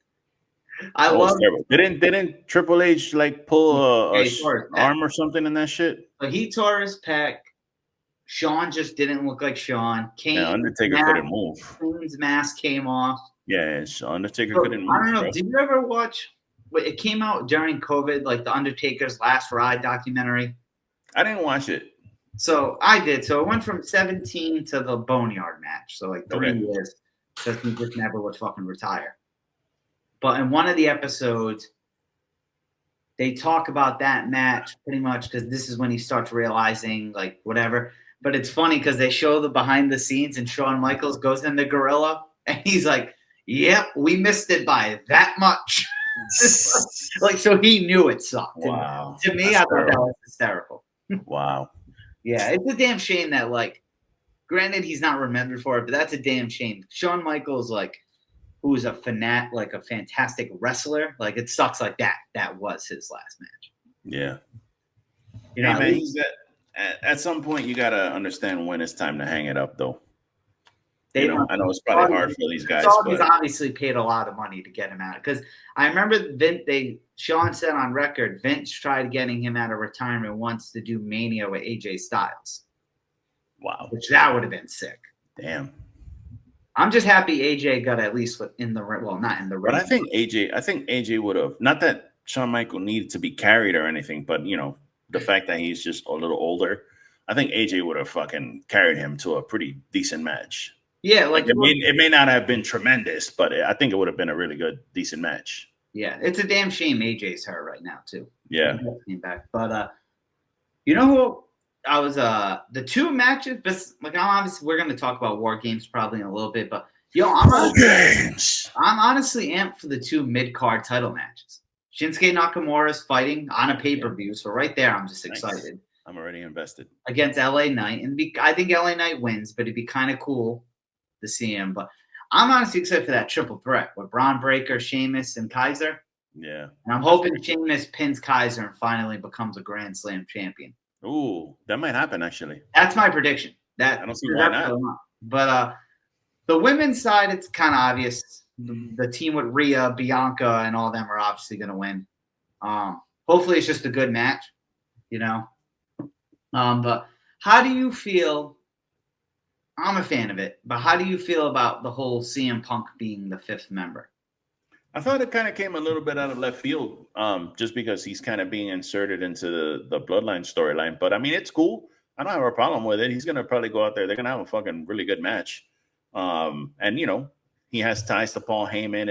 I love it. Didn't Triple H like pull a arm or something in that shit? So he tore his pec. Shawn just didn't look like Shawn. Undertaker couldn't move. Kane's mask came off. Yeah, Undertaker couldn't move. I don't know. Bro. Did you ever watch? It came out during COVID, like the Undertaker's Last Ride documentary. I didn't watch it. So I did. So it went from 17 to the Boneyard match. So like 3 years. Because he just never would fucking retire. But in one of the episodes, they talk about that match pretty much because this is when he starts realizing like whatever. But it's funny because they show the behind the scenes and Shawn Michaels goes in the gorilla and he's like, "Yep, we missed it by that much." Like so, he knew it sucked. Wow. And to me, I thought that was hysterical. Wow. Yeah, it's a damn shame that like. Granted, he's not remembered for it, but that's a damn shame. Shawn Michaels, like, who's a fantastic wrestler, like it sucks like that. That was his last match. Yeah. You know, man, at some point you gotta understand when it's time to hang it up, though. I know it's probably hard for these guys. He's obviously paid a lot of money to get him out. Because I remember Shawn said on record, Vince tried getting him out of retirement once to do Mania with AJ Styles. Wow. Which that would have been sick. Damn. I'm just happy AJ got at least in the ring. Well, not in the ring. But I think AJ would have, not that Shawn Michaels needed to be carried or anything, but the fact that he's just a little older, I think AJ would have fucking carried him to a pretty decent match. Yeah, like it may not have been tremendous, but I think it would have been a really good, decent match. Yeah, it's a damn shame AJ's hurt right now too. Yeah. Came back. But you know who I was the two matches, but like obviously we're gonna talk about War Games probably in a little bit, but I'm honestly amped for the two mid-card title matches. Shinsuke Nakamura's fighting on a pay-per-view, so right there I'm just excited. Nice. I'm already invested. Against LA Knight, and I think LA Knight wins, but it'd be kind of cool to see him. But I'm honestly excited for that triple threat with Braun Breaker, Sheamus, and Kaiser. Yeah. And I'm hoping Sheamus pins Kaiser and finally becomes a Grand Slam champion. Ooh, that might happen, actually. That's my prediction. I don't see why not. But the women's side, it's kind of obvious. The team with Rhea, Bianca, and all them are obviously going to win. Hopefully it's just a good match, But how do you feel? I'm a fan of it, but how do you feel about the whole CM Punk being the fifth member? I thought it kind of came a little bit out of left field, just because he's kind of being inserted into the Bloodline storyline. But I mean, it's cool. I don't have a problem with it. He's gonna probably go out there. They're gonna have a fucking really good match. And he has ties to Paul Heyman.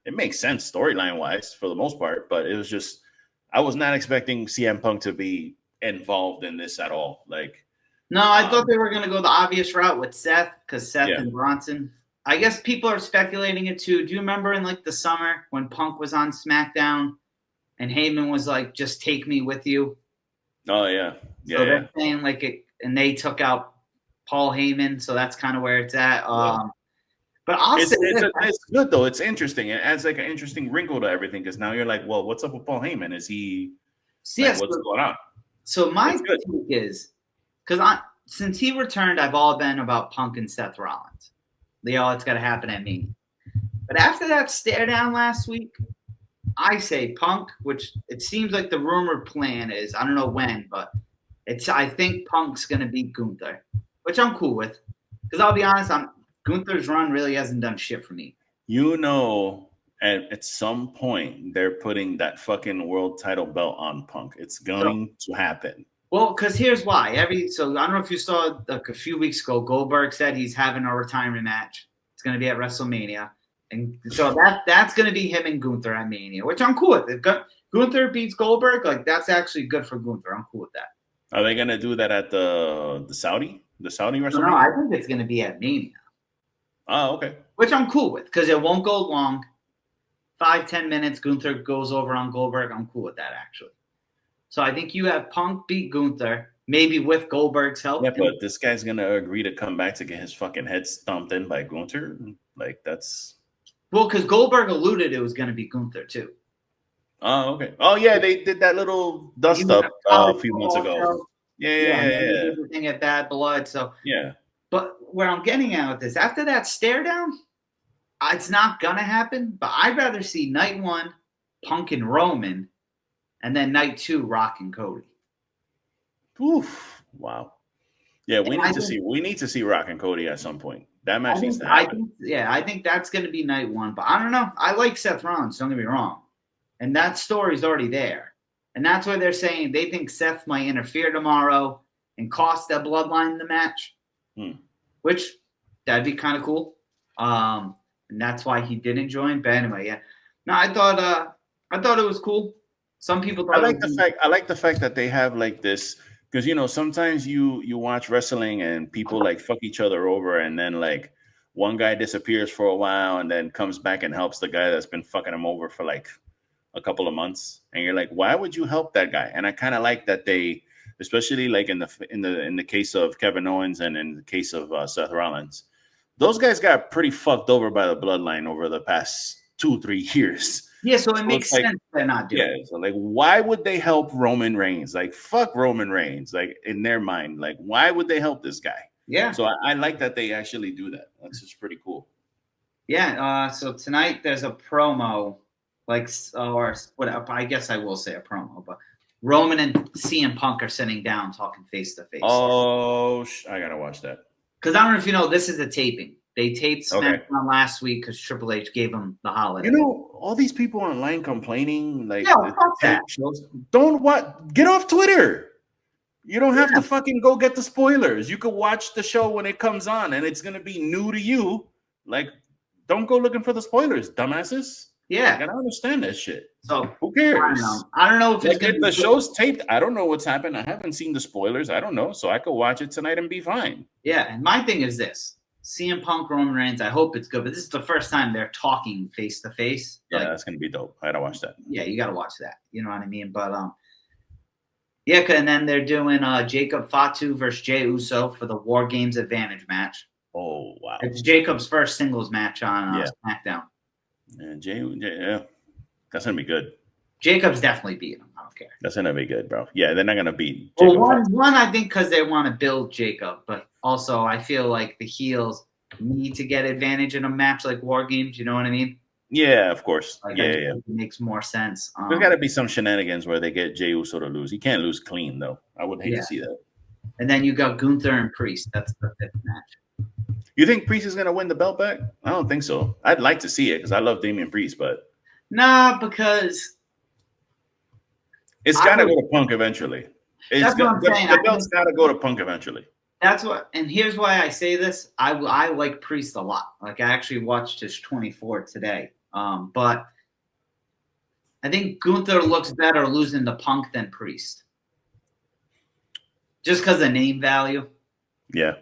It makes sense storyline wise for the most part. But it was just I was not expecting CM Punk to be involved in this at all. No, I thought they were gonna go the obvious route with Seth because Seth and Bronson. I guess people are speculating it too. Do you remember in the summer when Punk was on SmackDown and Heyman was like, "Just take me with you"? Oh yeah, So they're saying and they took out Paul Heyman, so that's kind of where it's at. But it's good though. It's interesting. It adds an interesting wrinkle to everything because now you're like, well, what's up with Paul Heyman? Is he? What's going on? So my take is because since he returned, I've all been about Punk and Seth Rollins. It's got to happen at me. But after that stare down last week, I say Punk, which it seems like the rumored plan is, I don't know when, but I think Punk's going to beat Gunther, which I'm cool with. Because I'll be honest, Gunther's run really hasn't done shit for me. You know, at some point they're putting that fucking world title belt on Punk. It's going to happen. Well, because here's why. So I don't know if you saw like a few weeks ago, Goldberg said he's having a retirement match. It's going to be at WrestleMania, and so that's going to be him and Gunther at Mania, which I'm cool with. If Gunther beats Goldberg, like that's actually good for Gunther. I'm cool with that. Are they going to do that at the Saudi WrestleMania? No, I think it's going to be at Mania. Oh, okay. Which I'm cool with because it won't go long. 5-10 minutes. Gunther goes over on Goldberg. I'm cool with that actually. So I think you have Punk beat Gunther, maybe with Goldberg's help. Yeah, but this guy's gonna agree to come back to get his fucking head stomped in by Gunther. Like that's because Goldberg alluded it was gonna be Gunther too. Oh, okay. Oh yeah, they did that little dust up a few months ago. Yeah. The thing at Bad Blood. So yeah. But where I'm getting at with this, after that stare down, it's not gonna happen. But I'd rather see night 1, Punk and Roman. And then night 2, Rock and Cody. Oof! Wow. Yeah, we need to see Rock and Cody at some point. That match needs to happen. I think that's going to be night 1. But I don't know. I like Seth Rollins. Don't get me wrong. And that story's already there. And that's why they're saying they think Seth might interfere tomorrow and cost that Bloodline the match. Which that'd be kind of cool. And that's why he didn't join. But anyway, yeah. No, I thought it was cool. Some people thought I like the fact that they have like this, because sometimes you watch wrestling and people like fuck each other over, and then like one guy disappears for a while and then comes back and helps the guy that's been fucking him over for like a couple of months, and you're like, why would you help that guy? And I kind of like that they, especially like in the case of Kevin Owens and in the case of Seth Rollins, those guys got pretty fucked over by the Bloodline over the past 2-3 years. Yeah, so it makes sense they're not doing it. Yeah, so like, why would they help Roman Reigns? Like, fuck Roman Reigns. Like, in their mind, like, why would they help this guy? Yeah. So I like that they actually do that. That's just pretty cool. Yeah. So tonight there's a promo, or whatever. I guess I will say a promo, but Roman and CM Punk are sitting down talking face to face. Oh, I gotta watch that. Because I don't know if you know, this is a taping. They taped SmackDown last week because Triple H gave them the holiday. All these people online complaining, like, shows. Get off Twitter. You don't have to fucking go get the spoilers. You could watch the show when it comes on, and it's gonna be new to you. Like, don't go looking for the spoilers, dumbasses. Yeah, like, I don't understand that shit. So who cares? I don't know if it's if the show's taped. I don't know what's happened. I haven't seen the spoilers. I don't know, so I could watch it tonight and be fine. Yeah, and my thing is this. CM Punk, Roman Reigns, I hope it's good, but this is the first time they're talking face to face. Yeah, that's gonna be dope. I gotta watch that. Yeah, you gotta watch that. You know what I mean? But yeah, and then they're doing Jacob Fatu versus Jey Uso for the War Games Advantage match. Oh wow! It's Jacob's first singles match on SmackDown. And Jey, that's gonna be good. Jacob's definitely beating him. I don't care. That's gonna be good, bro. Yeah, they're not gonna beat. Jacob one, I think because they want to build Jacob, but also I feel like the heels need to get advantage in a match like War Games. You know what I mean? Yeah, of course. Like, yeah. It makes more sense. There's got to be some shenanigans where they get Jey Uso to lose. He can't lose clean though. I would hate to see that. And then you got Gunther and Priest. That's the 5th match. You think Priest is gonna win the belt back? I don't think so. I'd like to see it because I love Damian Priest, but because. It's got to go to Punk eventually. That's what I'm saying. The belt's got to go to Punk eventually. That's what, and here's why I say this. I like Priest a lot. Like, I actually watched his 24 today. But I think Gunther looks better losing to Punk than Priest. Just because of name value. Yeah.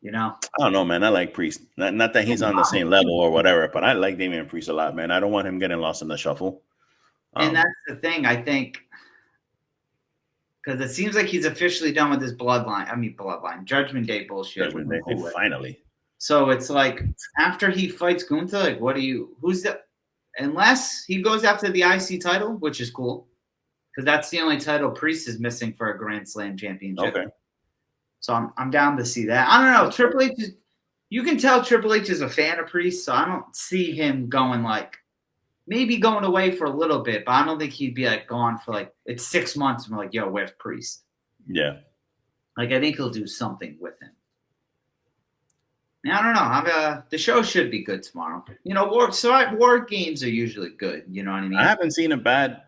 I don't know, man. I like Priest. Not that he's on the same level or whatever, but I like Damian Priest a lot, man. I don't want him getting lost in the shuffle. And that's the thing, I think, because it seems like he's officially done with his Bloodline. Judgment Day bullshit. Judgment Day, finally. So it's like, after he fights Gunther, like, unless he goes after the IC title, which is cool, because that's the only title Priest is missing for a Grand Slam championship. Okay. So I'm down to see that. I don't know. Triple H you can tell Triple H is a fan of Priest, so I don't see him going maybe going away for a little bit, but I don't think he'd be gone for it's 6 months and we're like, yo, where's Priest? Yeah. I think he'll do something with him. I don't know. The show should be good tomorrow. War games are usually good. You know what I mean? I haven't seen a bad.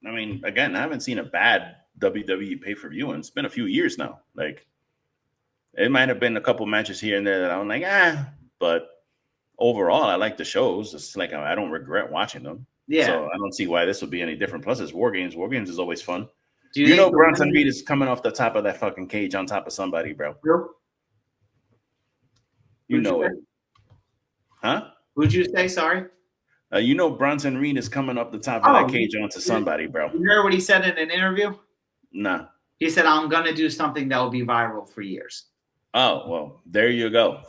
I mean, again, I haven't seen a bad WWE pay-per-view, and it's been a few years now. Like, it might have been a couple matches here and there that I'm like, but overall, I like the shows. It's like I don't regret watching them. Yeah. So I don't see why this would be any different. Plus, it's War Games. War Games is always fun. Do you know Bronson Reed is coming off the top of that fucking cage on top of somebody, bro. You know it. Huh? Who'd you say? Sorry? Bronson Reed is coming up the top of that cage onto somebody, bro. You heard what he said in an interview? Nah. He said, I'm going to do something that will be viral for years. Oh, well, there you go.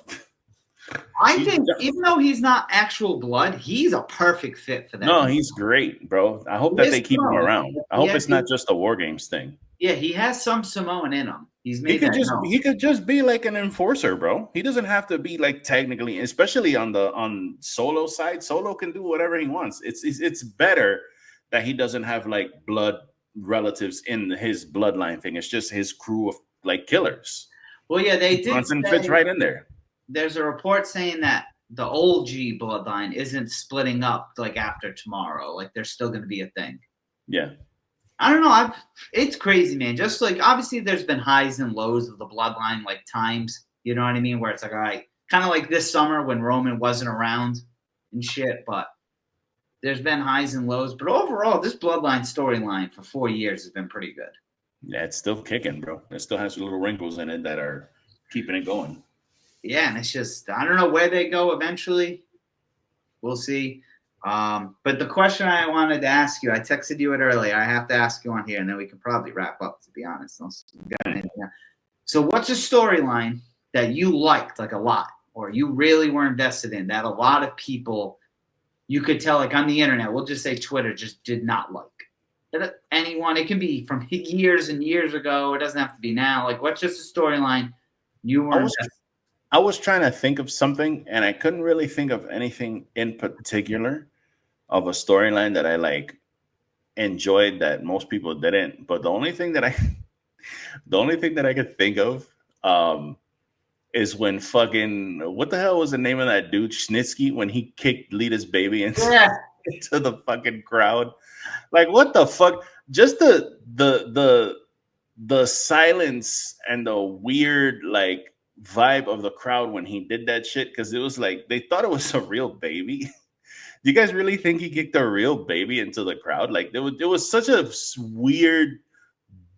I think even though he's not actual blood, he's a perfect fit for that. No, he's great, bro. I hope that they keep him around. I hope it's not just a War Games thing. Yeah, he has some Samoan in him. He could just be like an enforcer, bro. He doesn't have to be like technically, especially on Solo side. Solo can do whatever he wants. It's better that he doesn't have like blood relatives in his bloodline thing. It's just his crew of like killers. Well, yeah, they did. Bronson fits right in there. There's a report saying that the old G bloodline isn't splitting up like after tomorrow. Like there's still going to be a thing. Yeah. I don't know. It's crazy, man. Just like obviously there's been highs and lows of the bloodline, like times, you know what I mean? Where it's like, all right, kind of like this summer when Roman wasn't around and shit, but there's been highs and lows. But overall, this bloodline storyline for 4 years has been pretty good. Yeah, it's still kicking, bro. It still has little wrinkles in it that are keeping it going. Yeah, and it's just, I don't know where they go eventually. We'll see. But the question I wanted to ask you, I texted you it earlier. I have to ask you on here, and then we can probably wrap up, to be honest. So what's a storyline that you liked, like a lot, or you really were invested in that a lot of people, you could tell, like on the internet, we'll just say Twitter, just did not like? Anyone, it can be from years and years ago. It doesn't have to be now. Like, what's just a storyline you were I was trying to think of something, and I couldn't really think of anything in particular of a storyline that I like enjoyed that most people didn't. But the only thing that I could think of is when fucking, what the hell was the name of that dude, Snitsky, when he kicked Lita's baby into the fucking crowd. Like, what the fuck? Just the silence and the weird like vibe of the crowd when he did that shit, because it was like they thought it was a real baby. Do you guys really think he kicked a real baby into the crowd? Like it was such a weird,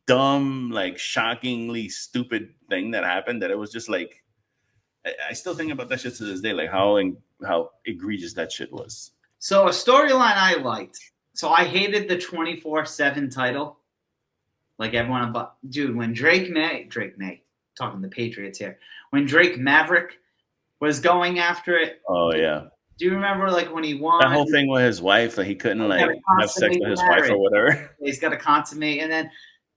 dumb, like shockingly stupid thing that happened that it was just like, I still think about that shit to this day, like how egregious that shit was. So a storyline I liked. So I hated the 24/7 title. Like everyone, but dude, when Drake May, talking the Patriots here, when Drake Maverick was going after it. Oh yeah. Do you remember like when he won that whole thing with his wife, that he couldn't like have sex with his wife or whatever? He's got to consummate, and then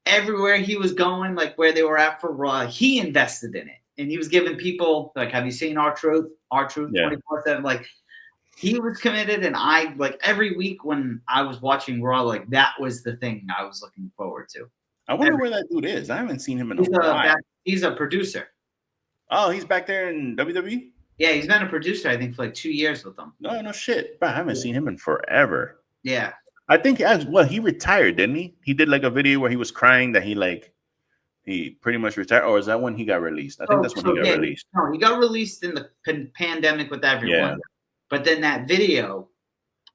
everywhere he was going, like where they were at for Raw, he invested in it, and he was giving people like, "Have you seen R-Truth? R-Truth 24/7?" Like he was committed, and I like every week when I was watching Raw, like that was the thing I was looking forward to. I wonder where that dude is. I haven't seen him in a while. He's a producer. Oh, he's back there in WWE? Yeah, he's been a producer, I think, for like 2 years with them. No shit. Bro, I haven't seen him in forever. Yeah. I think he retired, didn't he? He did like a video where he was crying that he pretty much retired. Or is that when he got released? I think that's when he got released. No, he got released in the pandemic with everyone. Yeah. But then that video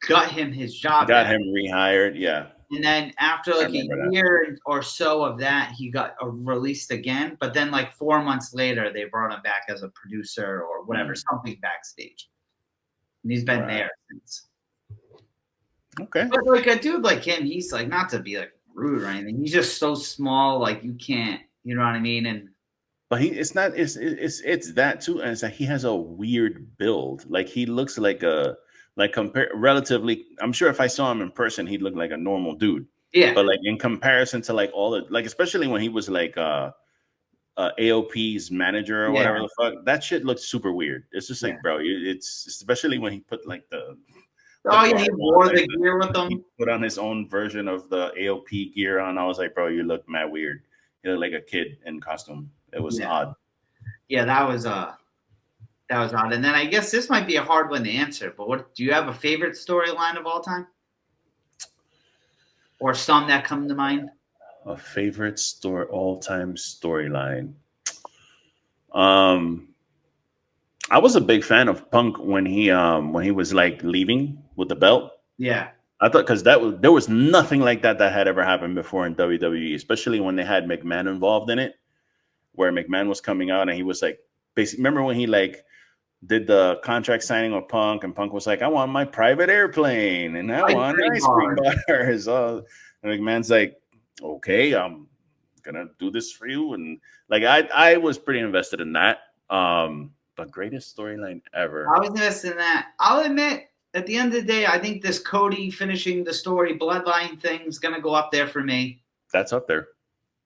got him his job. Got him rehired, yeah. And then after like a year or so of that, he got released again. But then like 4 months later, they brought him back as a producer or whatever, something backstage. And he's been there since. Okay. But like a dude like him, he's like, not to be like rude or anything, he's just so small, like you can't, you know what I mean? And but it's that too, and it's like he has a weird build. Like he looks like relatively, I'm sure if I saw him in person, he'd look like a normal dude. Yeah. But like in comparison to like all the, like especially when he was like AOP's manager or whatever the fuck, that shit looks super weird. It's just like, bro, it's especially when he put like he wore the gear with them. He put on his own version of the AOP gear on. I was like, bro, you look mad weird. You look like a kid in costume. It was odd. Yeah, that was That was odd. And then I guess this might be a hard one to answer, but what do you have a favorite storyline of all time? Or some that come to mind? A favorite all-time storyline. Um, I was a big fan of Punk when he was like leaving with the belt. Yeah. I thought because there was nothing like that had ever happened before in WWE, especially when they had McMahon involved in it, where McMahon was coming out and he was like, basically, remember when he like did the contract signing with Punk, and Punk was like, "I want my private airplane and I want ice cream bars." And McMahon's like, "Okay, I'm gonna do this for you," and like I was pretty invested in that. But greatest storyline ever. I was invested in that. I'll admit, at the end of the day, I think this Cody finishing the story Bloodline thing is gonna go up there for me. That's up there.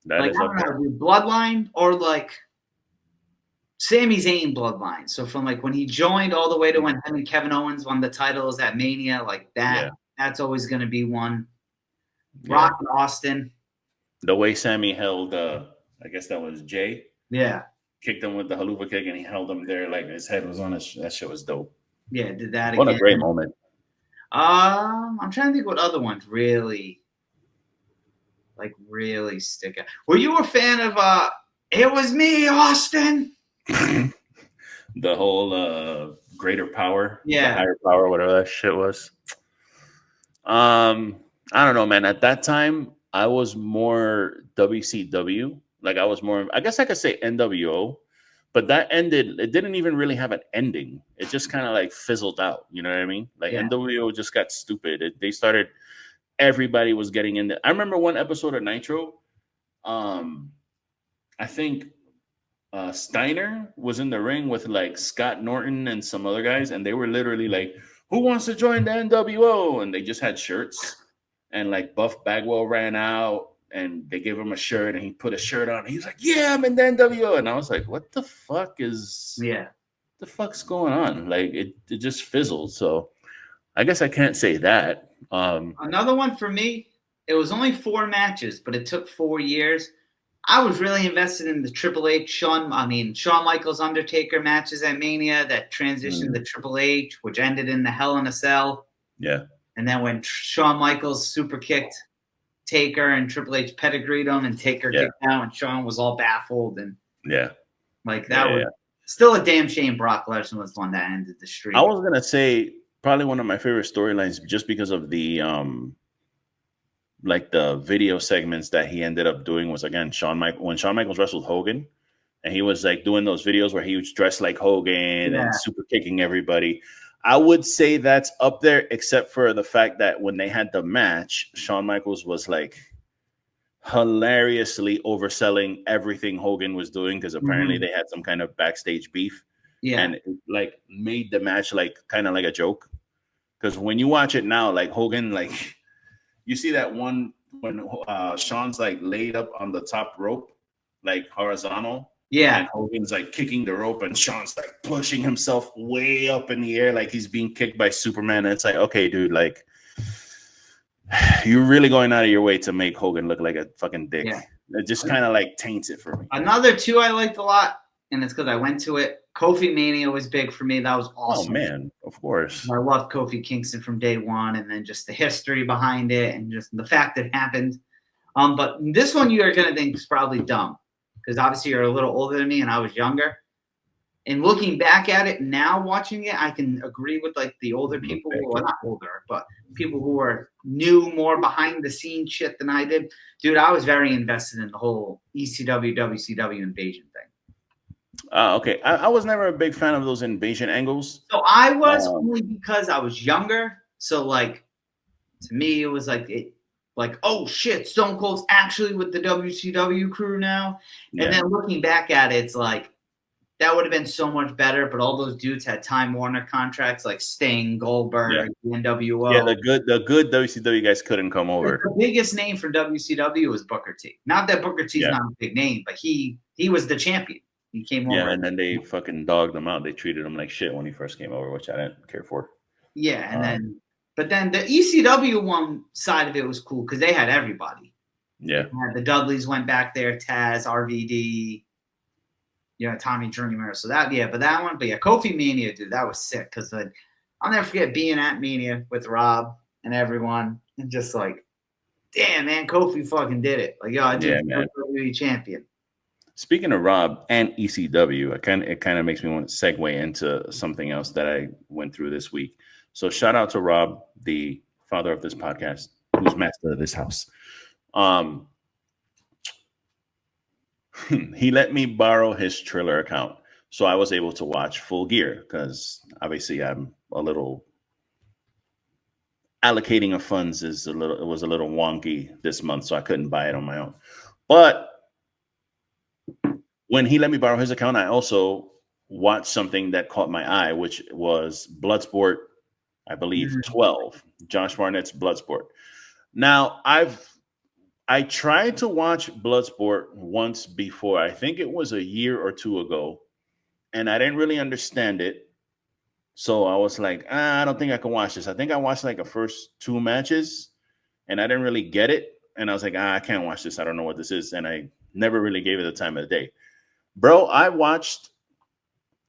That like, is I up don't there. know, Bloodline or like Sami Zayn Bloodline. So from like when he joined all the way to when him and Kevin Owens won the titles at Mania, like that. Yeah. That's always gonna be one. Rock and Austin. The way Sammy held, I guess that was Jay. Yeah. Kicked him with the haluva kick, and he held him there like his head was on his. That shit was dope. Yeah, did that again. What a great moment. I'm trying to think what other ones really stick out. Were you a fan of It Was Me, Austin? The whole greater power, Yeah, higher power, whatever that shit was. I don't know, man. At that time, I was more WCW. Like I was more, I guess I could say NWO, but that ended. It didn't even really have an ending. It just kind of like fizzled out. You know what I mean? Like Yeah. NWO just got stupid. They started. Everybody was getting in there. I remember one episode of Nitro. I think Steiner was in the ring with like Scott Norton and some other guys, and they were literally like, "Who wants to join the NWO?" And they just had shirts, and like Buff Bagwell ran out, and they gave him a shirt, and he put a shirt on. And he was like, "Yeah, I'm in the NWO," and I was like, "What the fuck is? yeah. The fuck's going on?" Like it just fizzled. So I guess I can't say that. Another one for me. It was only 4 matches, but it took 4 years. I was really invested in the Triple H, Shawn Michaels Undertaker matches at Mania that transitioned to Triple H, which ended in the Hell in a Cell. Yeah. And then when Shawn Michaels super kicked Taker and Triple H pedigreed him and Taker kicked out and Shawn was all baffled and like that was still a damn shame Brock Lesnar was the one that ended the streak. I was gonna say probably one of my favorite storylines just because of the like the video segments that he ended up doing was again when Shawn Michaels wrestled Hogan, and he was like doing those videos where he was dressed like Hogan and super kicking everybody. I would say that's up there, except for the fact that when they had the match, Shawn Michaels was like hilariously overselling everything Hogan was doing because apparently they had some kind of backstage beef. Yeah. And it, like made the match like kind of like a joke. Because when you watch it now, like Hogan, like you see that one when Shawn's like laid up on the top rope, like horizontal. Yeah. And Hogan's like kicking the rope and Shawn's like pushing himself way up in the air like he's being kicked by Superman. And it's like, okay, dude, like you're really going out of your way to make Hogan look like a fucking dick. Yeah. It just kind of like taints it for me. Another 2 I liked a lot, and it's because I went to it. Kofi Mania was big for me. That was awesome. Oh, man, of course. I loved Kofi Kingston from day one, and then just the history behind it and just the fact that it happened. But this one you are going to think is probably dumb because obviously you're a little older than me and I was younger. And looking back at it now, watching it, I can agree with like the older people, well, not older, but people who are knew more behind the scenes shit than I did. Dude, I was very invested in the whole ECW, WCW invasion thing. Okay. I was never a big fan of those invasion angles. So I was only because I was younger. So like to me, it was like oh shit, Stone Cold's actually with the WCW crew now. And then looking back at it, it's like that would have been so much better. But all those dudes had Time Warner contracts like Sting, Goldberg, NWO. Yeah, the good WCW guys couldn't come over. The biggest name for WCW was Booker T. Not that Booker T's not a big name, but he was the champion. He came over. Yeah, and then they fucking dogged him out. They treated him like shit when he first came over, which I didn't care for. Yeah, and but then the ECW one side of it was cool because they had everybody. Yeah. The Dudleys went back there, Taz, RVD. Tommy Dreamer. So that, but that one, but Kofi Mania, dude, that was sick because I'll never forget being at Mania with Rob and everyone and just like, damn, man, Kofi fucking did it. Like, I did WWE champion. Speaking of Rob and ECW, it kind of makes me want to segue into something else that I went through this week. So shout out to Rob, the father of this podcast, who's master of this house. He let me borrow his Triller account, so I was able to watch Full Gear because obviously I'm a little allocating of funds was a little wonky this month, so I couldn't buy it on my own. But when he let me borrow his account, I also watched something that caught my eye, which was Bloodsport, I believe, 12, Josh Barnett's Bloodsport. Now, I tried to watch Bloodsport once before. I think it was a year or two ago, and I didn't really understand it. So I was like, I don't think I can watch this. I think I watched like the first 2 matches, and I didn't really get it. And I was like, I can't watch this. I don't know what this is. And I never really gave it the time of the day. Bro, I watched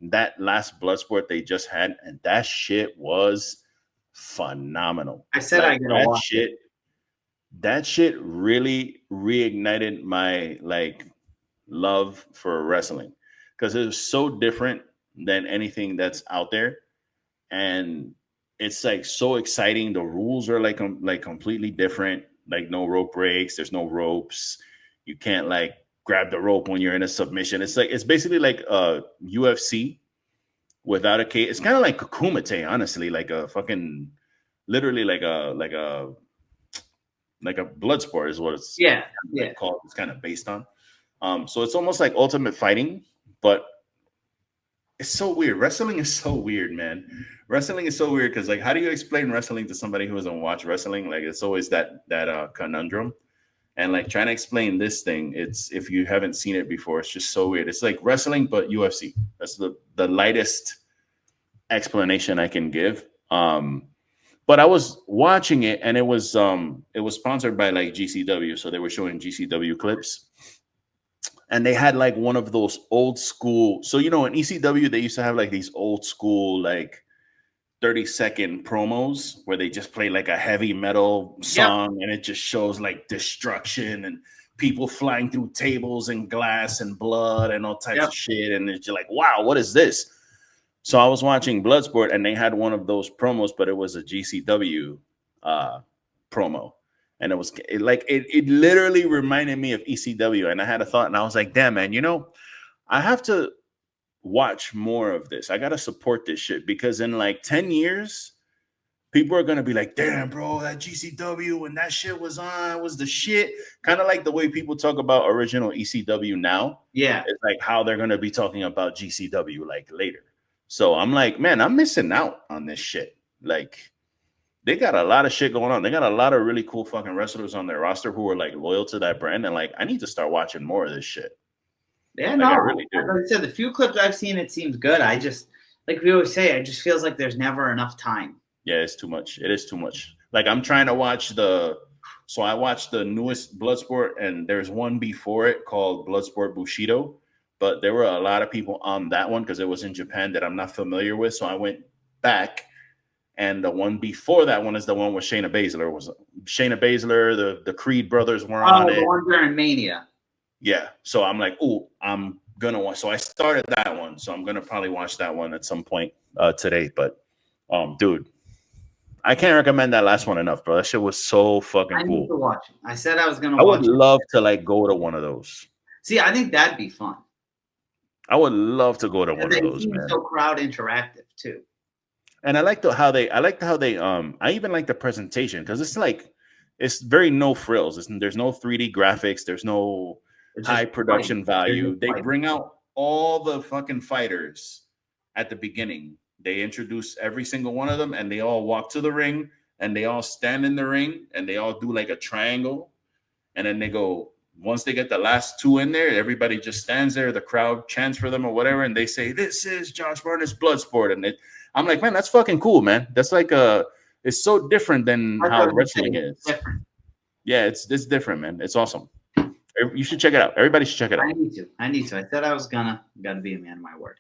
that last Bloodsport they just had, and that shit was phenomenal. I said I gotta watch it. That shit really reignited my love for wrestling because it was so different than anything that's out there, and it's like so exciting. The rules are like completely different. Like no rope breaks. There's no ropes. You can't grab the rope when you're in a submission. It's basically like UFC without a cage. It's kind of like Kumite, honestly, like a fucking literally like a blood sport is what it's called. It's kind of based on. So it's almost like Ultimate Fighting, but it's so weird. Wrestling is so weird, man. Wrestling is so weird because how do you explain wrestling to somebody who doesn't watch wrestling? It's always that conundrum. And trying to explain this thing, it's if you haven't seen it before, it's just so weird. It's like wrestling, but UFC. That's the lightest explanation I can give. But I was watching it, and it was sponsored by GCW, so they were showing GCW clips, and they had one of those old school. So in ECW they used to have these old school 30-second promos where they just play a heavy metal song, and it just shows destruction and people flying through tables and glass and blood and all types of shit, and it's just wow, what is this? So I was watching Bloodsport, and they had one of those promos, but it was a GCW promo, and it literally reminded me of ECW. And I had a thought, and I was like, damn, man, I have to watch more of this. I got to support this shit because in 10 years, people are going to be like, damn, bro, that GCW when that shit was on was the shit. Kind of like the way people talk about original ECW now. Yeah. It's how they're going to be talking about GCW later. So I'm like, man, I'm missing out on this shit. They got a lot of shit going on. They got a lot of really cool fucking wrestlers on their roster who are loyal to that brand. And I need to start watching more of this shit. Yeah, no, I really do. Like I said, the few clips I've seen, it seems good. I just, like we always say, it just feels like there's never enough time. Yeah, it's too much. It is too much. I'm trying to watch so I watched the newest Bloodsport, and there's one before it called Bloodsport Bushido. But there were a lot of people on that one because it was in Japan that I'm not familiar with. So I went back, and the one before that one is the one with Shayna Baszler. The Creed brothers were on it. The one during Mania. Yeah. So I'm like, oh, I'm going to watch. So I started that one. So I'm going to probably watch that one at some point today. But, dude, I can't recommend that last one enough, bro. That shit was so fucking cool. I need to watch it. I said I was going to watch it. I would love to go to one of those. See, I think that'd be fun. I would love to go to one of those, man. So crowd interactive too. And I like how they I even like the presentation because it's very no frills. There's no 3D graphics, there's no high production value. They bring out all the fucking fighters at the beginning. They introduce every single one of them, and they all walk to the ring, and they all stand in the ring, and they all do a triangle, and then they go. Once they get the last 2 in there, everybody just stands there. The crowd chants for them or whatever, and they say, "This is Josh Barnett's Bloodsport." And I'm like, man, that's fucking cool, man. That's it's so different than how wrestling is. Different. Yeah, it's different, man. It's awesome. You should check it out. Everybody should check it out. I need to. I said I was gonna be a man of my word.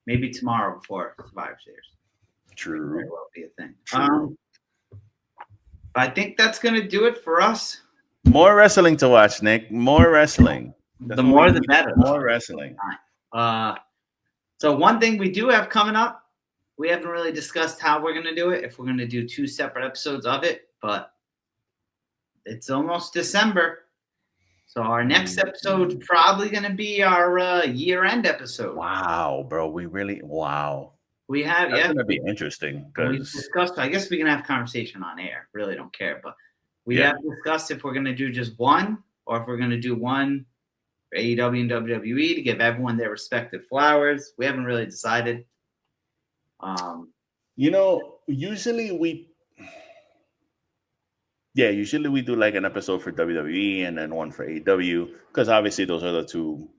Maybe tomorrow before Survivor Series. True. Very well be a thing. True. I think that's gonna do it for us. More wrestling to watch, Nick. More wrestling. The more the better. More wrestling. So one thing we do have coming up, we haven't really discussed how we're going to do it, if we're going to do 2 separate episodes of it, but it's almost December. So our next episode is probably going to be our year-end episode. Wow, bro. Wow. We have, That's going to be interesting. We discussed, I guess we can have conversation on air. Really don't care, but we have discussed if we're going to do just one or if we're going to do one for AEW and WWE to give everyone their respective flowers. We haven't really decided. Usually we do like an episode for WWE and then one for AEW because obviously those are the two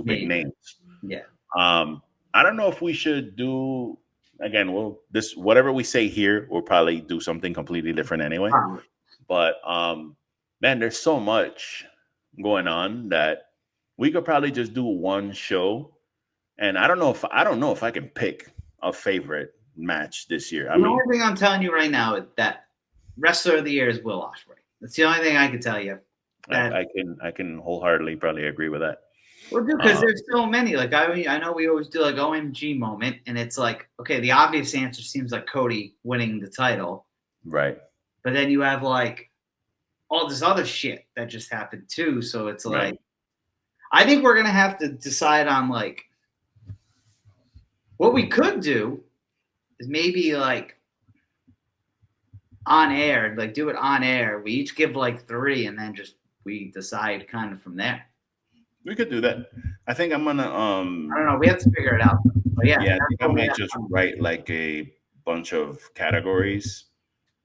big names. Yeah. I don't know if we should do again. Whatever we say here, we'll probably do something completely different anyway. But man, there's so much going on that we could probably just do one show. And I don't know if I can pick a favorite match this year. The only thing I'm telling you right now is that Wrestler of the Year is Will Ospreay. That's the only thing I can tell you. I can wholeheartedly probably agree with that. Well, dude, because there's so many. Like I know we always do like OMG moment, and it's like, okay, the obvious answer seems like Cody winning the title, right? But then you have like all this other shit that just happened too. So it's like, right. I think we're gonna have to decide on like what we could do is maybe like on air, like do it on air. We each give like 3, and then just we decide kind of from there. We could do that. I think I'm gonna I don't know. We have to figure it out. But yeah, I think I might just write like a bunch of categories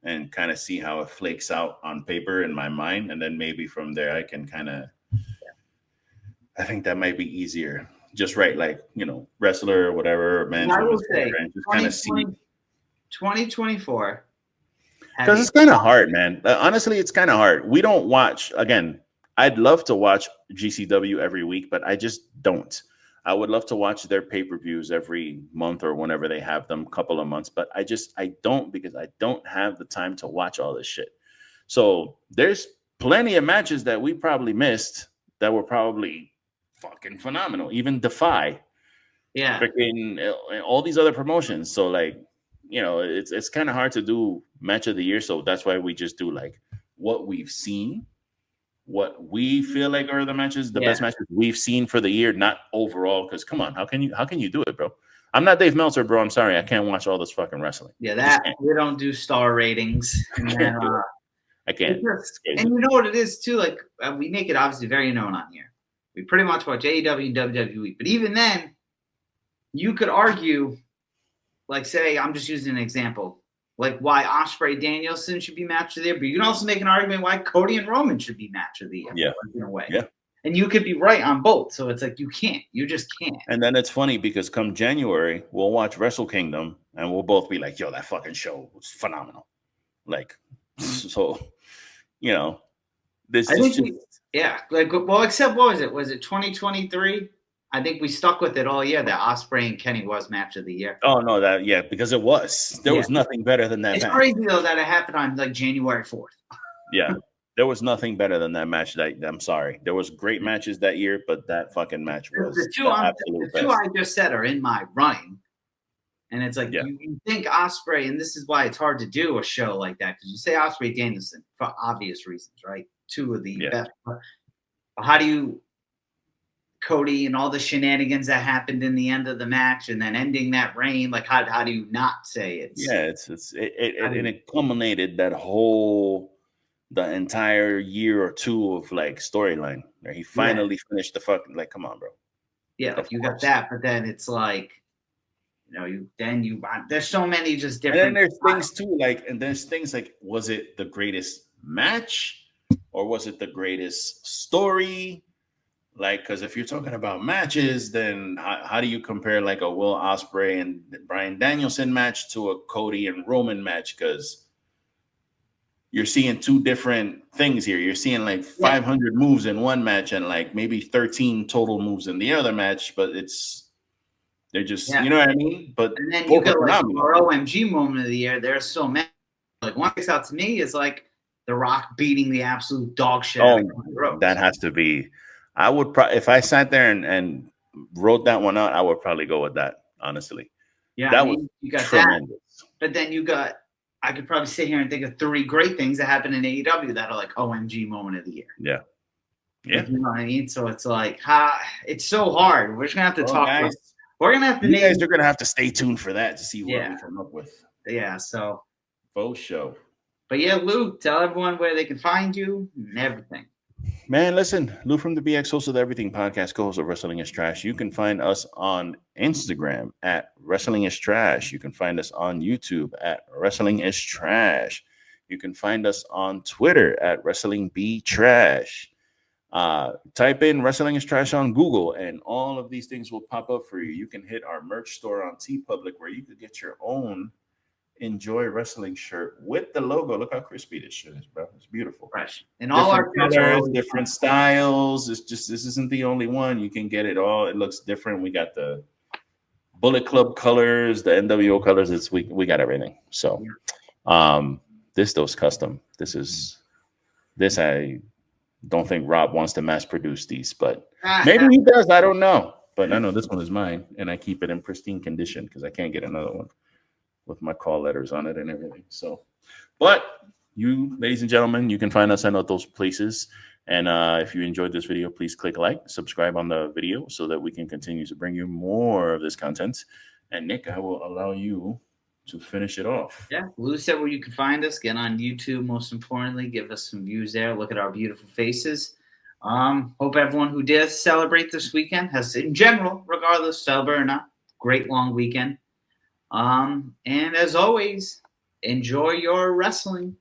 and kind of see how it flakes out on paper in my mind, and then maybe from there I can kind of. I think that might be easier. Just write like wrestler or whatever, man. I will say, and just kind of see 2024. Because it's kind of hard, man. Honestly, it's kind of hard. We don't watch again. I'd love to watch GCW every week, but I just don't. I would love to watch their pay-per-views every month or whenever they have them, couple of months, but I don't because I don't have the time to watch all this shit. So there's plenty of matches that we probably missed that were probably fucking phenomenal. Even Defy. Yeah. Freaking all these other promotions. So like, it's kind of hard to do match of the year. So that's why we just do like what we've seen. What we feel like are the matches, the best matches we've seen for the year, not overall. Because come on, how can you do it, bro? I'm not Dave Meltzer, bro. I'm sorry, I can't watch all this fucking wrestling. Yeah, we don't do star ratings. And then, I can't. And you know what it is too. Like we make it obviously very known on here. We pretty much watch AEW and WWE, but even then, you could argue, like say, I'm just using an example. Like why Ospreay Danielson should be match of the year, but you can also make an argument why Cody and Roman should be match of the year. Yeah, in a way. Yeah, and you could be right on both. So it's like you just can't. And then it's funny because come January, we'll watch Wrestle Kingdom, and we'll both be like, "Yo, that fucking show was phenomenal." Like, so this is just except what was it? Was it 2023? I think we stuck with it all year that Ospreay and Kenny was match of the year. Oh no, because it was. There was nothing better than that. It's match. Crazy though that it happened on like January 4th. Yeah, there was nothing better than that match. I'm sorry, there was great matches that year, but that fucking match was the two I just said are in my running, and it's like you think Ospreay, and this is why it's hard to do a show like that because you say Ospreay Danielson for obvious reasons, right? 2 of the best. But how do you? Cody and all the shenanigans that happened in the end of the match and then ending that reign, like how do you not say it? Yeah, it culminated the entire year or 2 of like storyline where he finally finished the fucking come on, bro. Yeah, like you got that, but then it's like there's so many just different. And then there's things too, there's things like was it the greatest match or was it the greatest story? Like, because if you're talking about matches, then how do you compare like a Will Ospreay and Bryan Danielson match to a Cody and Roman match? Because you're seeing two different things here. You're seeing like 500 moves in one match and like maybe 13 total moves in the other match, but they're just, you know what I mean? But and then you both are got like phenomenal. our OMG moment of the year. There's so many. Like one sticks out to me is like The Rock beating the absolute dog shit out of Cody Rhodes. That has to be. I would probably, if I sat there and wrote that one out, I would probably go with that. Honestly, Yeah, that I mean, was you got tremendous. that, but then you got. I could probably sit here and think of 3 great things that happened in AEW that are like OMG moment of the year. Yeah. Yeah. Like, you know what I mean? So it's like, it's so hard. We're just gonna have to talk. Guys, we're gonna have to. You guys are gonna have to stay tuned for that to see what we come up with. Yeah. So. Faux show. But yeah, Lou, tell everyone where they can find you and everything. Man, listen, Lou from the BX, host of the Everything Podcast, co-host of Wrestling is Trash. You can find us on Instagram at Wrestling is Trash. You can find us on YouTube at Wrestling is Trash. You can find us on Twitter at Wrestling Be Trash. Type in Wrestling is Trash on Google, and all of these things will pop up for you. You can hit our merch store on TeePublic, where you could get your own Enjoy Wrestling shirt with the logo. Look how crispy this shit is, bro. It's beautiful. Fresh. And all our colors, different styles. It's just, this isn't the only one. You can get it all. It looks different. We got the Bullet Club colors, the NWO colors. We got everything. So this those custom. This I don't think Rob wants to mass produce these, but maybe he does. I don't know. But I know this one is mine, and I keep it in pristine condition because I can't get another one with my call letters on it and everything. So, but you, ladies and gentlemen, you can find us at those places. And if you enjoyed this video, please click like, subscribe on the video so that we can continue to bring you more of this content. And Nick, I will allow you to finish it off. Yeah, Lou said where you can find us. Get on YouTube, most importantly. Give us some views there. Look at our beautiful faces. Hope everyone who did celebrate this weekend has, in general, regardless, celebrate or not, great long weekend. And as always, enjoy your wrestling.